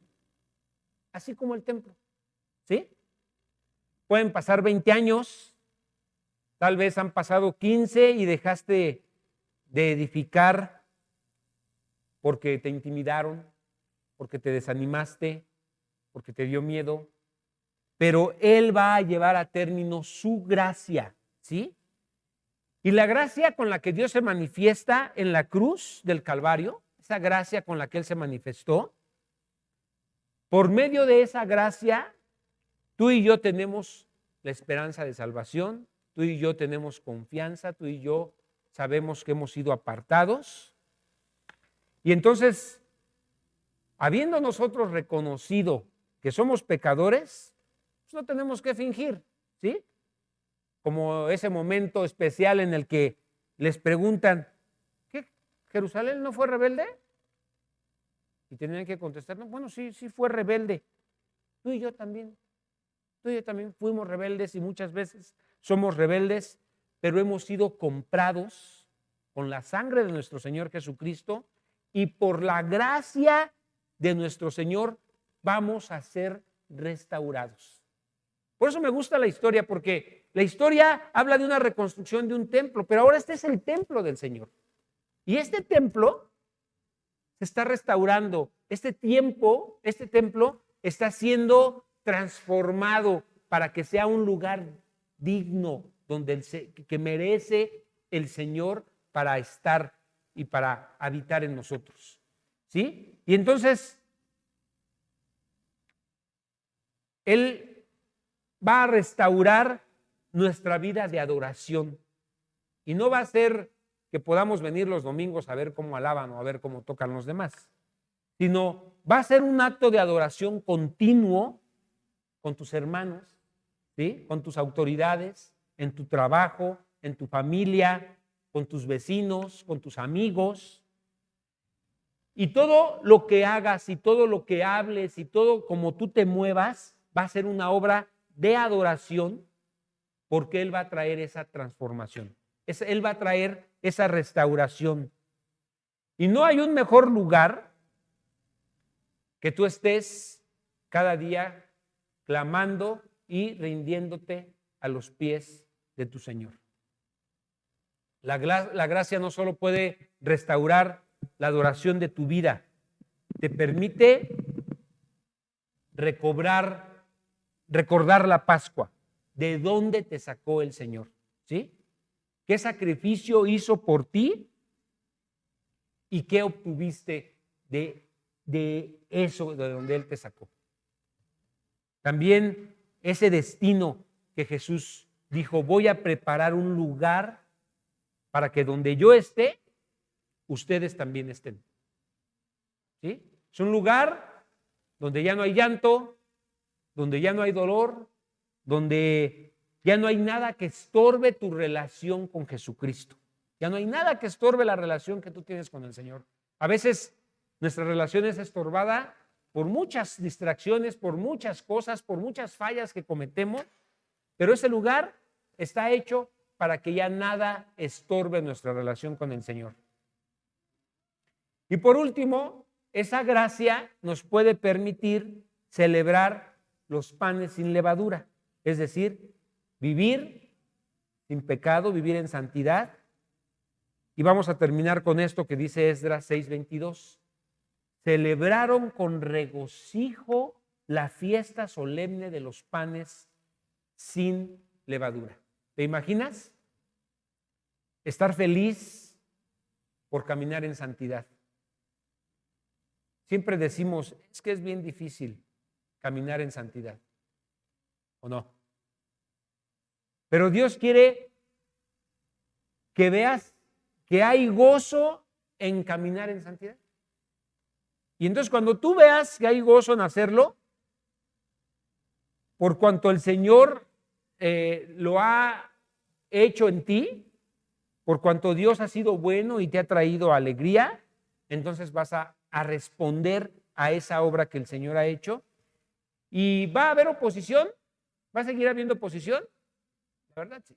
Así como el templo. ¿Sí? Pueden pasar 20 años, tal vez han pasado 15 y dejaste de edificar porque te intimidaron, porque te desanimaste, porque te dio miedo, pero Él va a llevar a término su gracia, ¿sí? Y la gracia con la que Dios se manifiesta en la cruz del Calvario, esa gracia con la que Él se manifestó, por medio de esa gracia, tú y yo tenemos la esperanza de salvación, tú y yo tenemos confianza, tú y yo sabemos que hemos sido apartados. Y entonces, habiendo nosotros reconocido que somos pecadores, pues no tenemos que fingir, ¿sí? Como ese momento especial en el que les preguntan, ¿qué? ¿Jerusalén no fue rebelde? Y tenían que contestar, no, bueno, sí fue rebelde. Tú y yo también. Tú y yo también fuimos rebeldes y muchas veces somos rebeldes, pero hemos sido comprados con la sangre de nuestro Señor Jesucristo y por la gracia de nuestro Señor vamos a ser restaurados. Por eso me gusta la historia, porque la historia habla de una reconstrucción de un templo, pero ahora este es el templo del Señor. Y este templo se está restaurando. Este templo está siendo transformado para que sea un lugar digno que merece el Señor para estar y para habitar en nosotros. ¿Sí? Y entonces Él va a restaurar nuestra vida de adoración. Y no va a ser que podamos venir los domingos a ver cómo alaban o a ver cómo tocan los demás, sino va a ser un acto de adoración continuo con tus hermanos, ¿sí? Con tus autoridades, en tu trabajo, en tu familia, con tus vecinos, con tus amigos. Y todo lo que hagas y todo lo que hables y todo como tú te muevas va a ser una obra de adoración, porque Él va a traer esa transformación. Él va a traer esa restauración. Y no hay un mejor lugar que tú estés cada día clamando y rindiéndote a los pies de tu Señor. La gracia no solo puede restaurar la adoración de tu vida, te permite recordar la Pascua, de dónde te sacó el Señor, ¿sí? ¿Qué sacrificio hizo por ti y qué obtuviste de eso, de donde Él te sacó? También ese destino que Jesús dijo, voy a preparar un lugar para que donde yo esté, ustedes también estén. ¿Sí? Es un lugar donde ya no hay llanto, donde ya no hay dolor, donde ya no hay nada que estorbe tu relación con Jesucristo. Ya no hay nada que estorbe la relación que tú tienes con el Señor. A veces nuestra relación es estorbada por muchas distracciones, por muchas cosas, por muchas fallas que cometemos, pero ese lugar está hecho para que ya nada estorbe nuestra relación con el Señor. Y por último, esa gracia nos puede permitir celebrar los panes sin levadura, es decir, vivir sin pecado, vivir en santidad. Y vamos a terminar con esto que dice Esdras 6:22. Celebraron con regocijo la fiesta solemne de los panes sin levadura. ¿Te imaginas? Estar feliz por caminar en santidad. Siempre decimos, es que es bien difícil caminar en santidad, ¿o no? Pero Dios quiere que veas que hay gozo en caminar en santidad. Y entonces cuando tú veas que hay gozo en hacerlo, por cuanto el Señor lo ha hecho en ti, por cuanto Dios ha sido bueno y te ha traído alegría, entonces vas a responder a esa obra que el Señor ha hecho. ¿Y va a haber oposición? ¿Va a seguir habiendo oposición? La verdad, sí.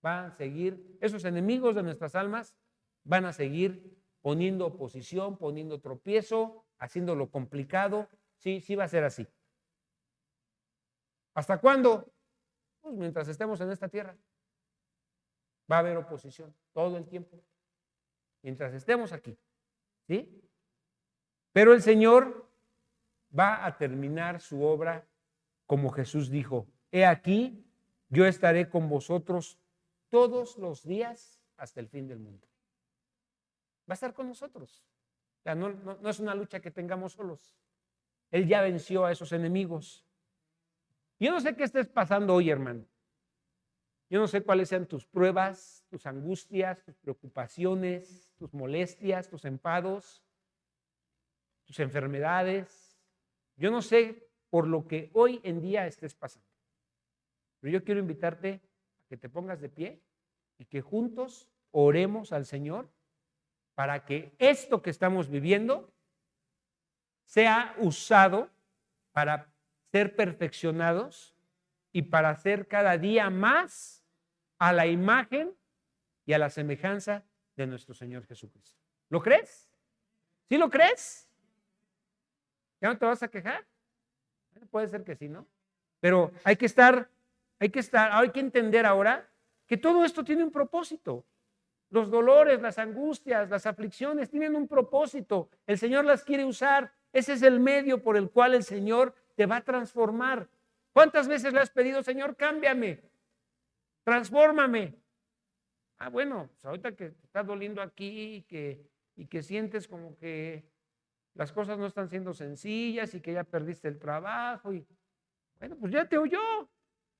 Van a seguir, esos enemigos de nuestras almas van a seguir poniendo oposición, poniendo tropiezo, haciéndolo complicado. Sí, sí va a ser así. ¿Hasta cuándo? Pues mientras estemos en esta tierra. Va a haber oposición todo el tiempo. Mientras estemos aquí. ¿Sí? Pero el Señor va a terminar su obra como Jesús dijo, he aquí, yo estaré con vosotros todos los días hasta el fin del mundo. Va a estar con nosotros. O sea, no es una lucha que tengamos solos. Él ya venció a esos enemigos. Yo no sé qué estés pasando hoy, hermano. Yo no sé cuáles sean tus pruebas, tus angustias, tus preocupaciones, tus molestias, tus enfados, tus enfermedades. Yo no sé por lo que hoy en día estés pasando. Pero yo quiero invitarte a que te pongas de pie y que juntos oremos al Señor para que esto que estamos viviendo sea usado para ser perfeccionados y para ser cada día más a la imagen y a la semejanza de nuestro Señor Jesucristo. ¿Lo crees? ¿Sí lo crees? ¿Ya no te vas a quejar? Puede ser que sí, ¿no? Pero hay que entender ahora que todo esto tiene un propósito. Los dolores, las angustias, las aflicciones tienen un propósito. El Señor las quiere usar. Ese es el medio por el cual el Señor te va a transformar. ¿Cuántas veces le has pedido, Señor, cámbiame, transfórmame? Bueno, pues ahorita que te está doliendo aquí y que sientes como que las cosas no están siendo sencillas y que ya perdiste el trabajo bueno, pues ya te oyó,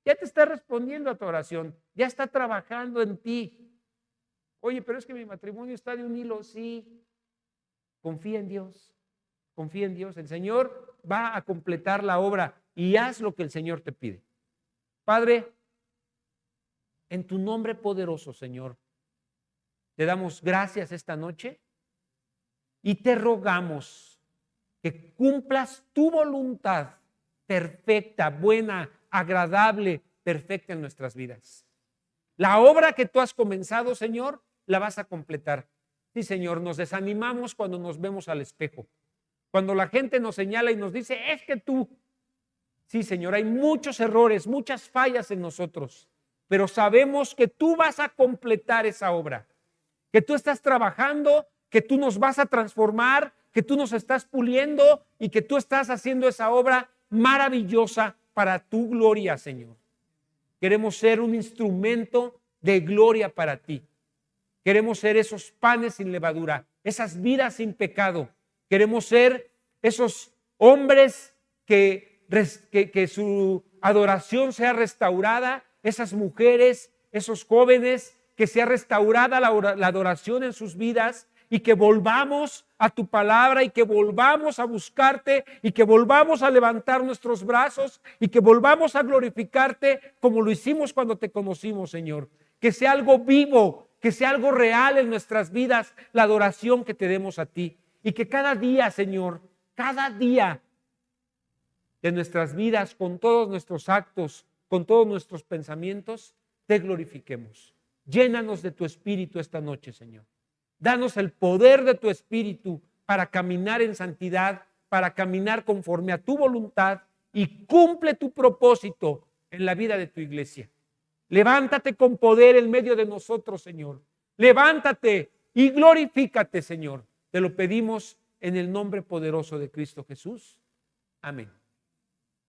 ya te está respondiendo a tu oración, ya está trabajando en ti. Oye, pero es que mi matrimonio está de un hilo. Sí, confía en Dios, confía en Dios. El Señor va a completar la obra y haz lo que el Señor te pide. Padre, en tu nombre poderoso, Señor, te damos gracias esta noche y te rogamos que cumplas tu voluntad perfecta, buena, agradable, perfecta en nuestras vidas. La obra que tú has comenzado, Señor, la vas a completar. Sí, Señor, nos desanimamos cuando nos vemos al espejo. Cuando la gente nos señala y nos dice, es que tú. Sí, Señor, hay muchos errores, muchas fallas en nosotros, pero sabemos que tú vas a completar esa obra, que tú estás trabajando, que tú nos vas a transformar, que tú nos estás puliendo y que tú estás haciendo esa obra maravillosa para tu gloria, Señor. Queremos ser un instrumento de gloria para ti. Queremos ser esos panes sin levadura, esas vidas sin pecado. Queremos ser esos hombres que su adoración sea restaurada, esas mujeres, esos jóvenes, que sea restaurada la adoración en sus vidas y que volvamos a tu palabra y que volvamos a buscarte y que volvamos a levantar nuestros brazos y que volvamos a glorificarte como lo hicimos cuando te conocimos, Señor. Que sea algo vivo, que sea algo real en nuestras vidas, la adoración que te demos a ti. Y que cada día, Señor, cada día de nuestras vidas, con todos nuestros actos, con todos nuestros pensamientos, te glorifiquemos. Llénanos de tu Espíritu esta noche, Señor. Danos el poder de tu Espíritu para caminar en santidad, para caminar conforme a tu voluntad y cumple tu propósito en la vida de tu iglesia. Levántate con poder en medio de nosotros, Señor. Levántate y glorifícate, Señor. Te lo pedimos en el nombre poderoso de Cristo Jesús. Amén.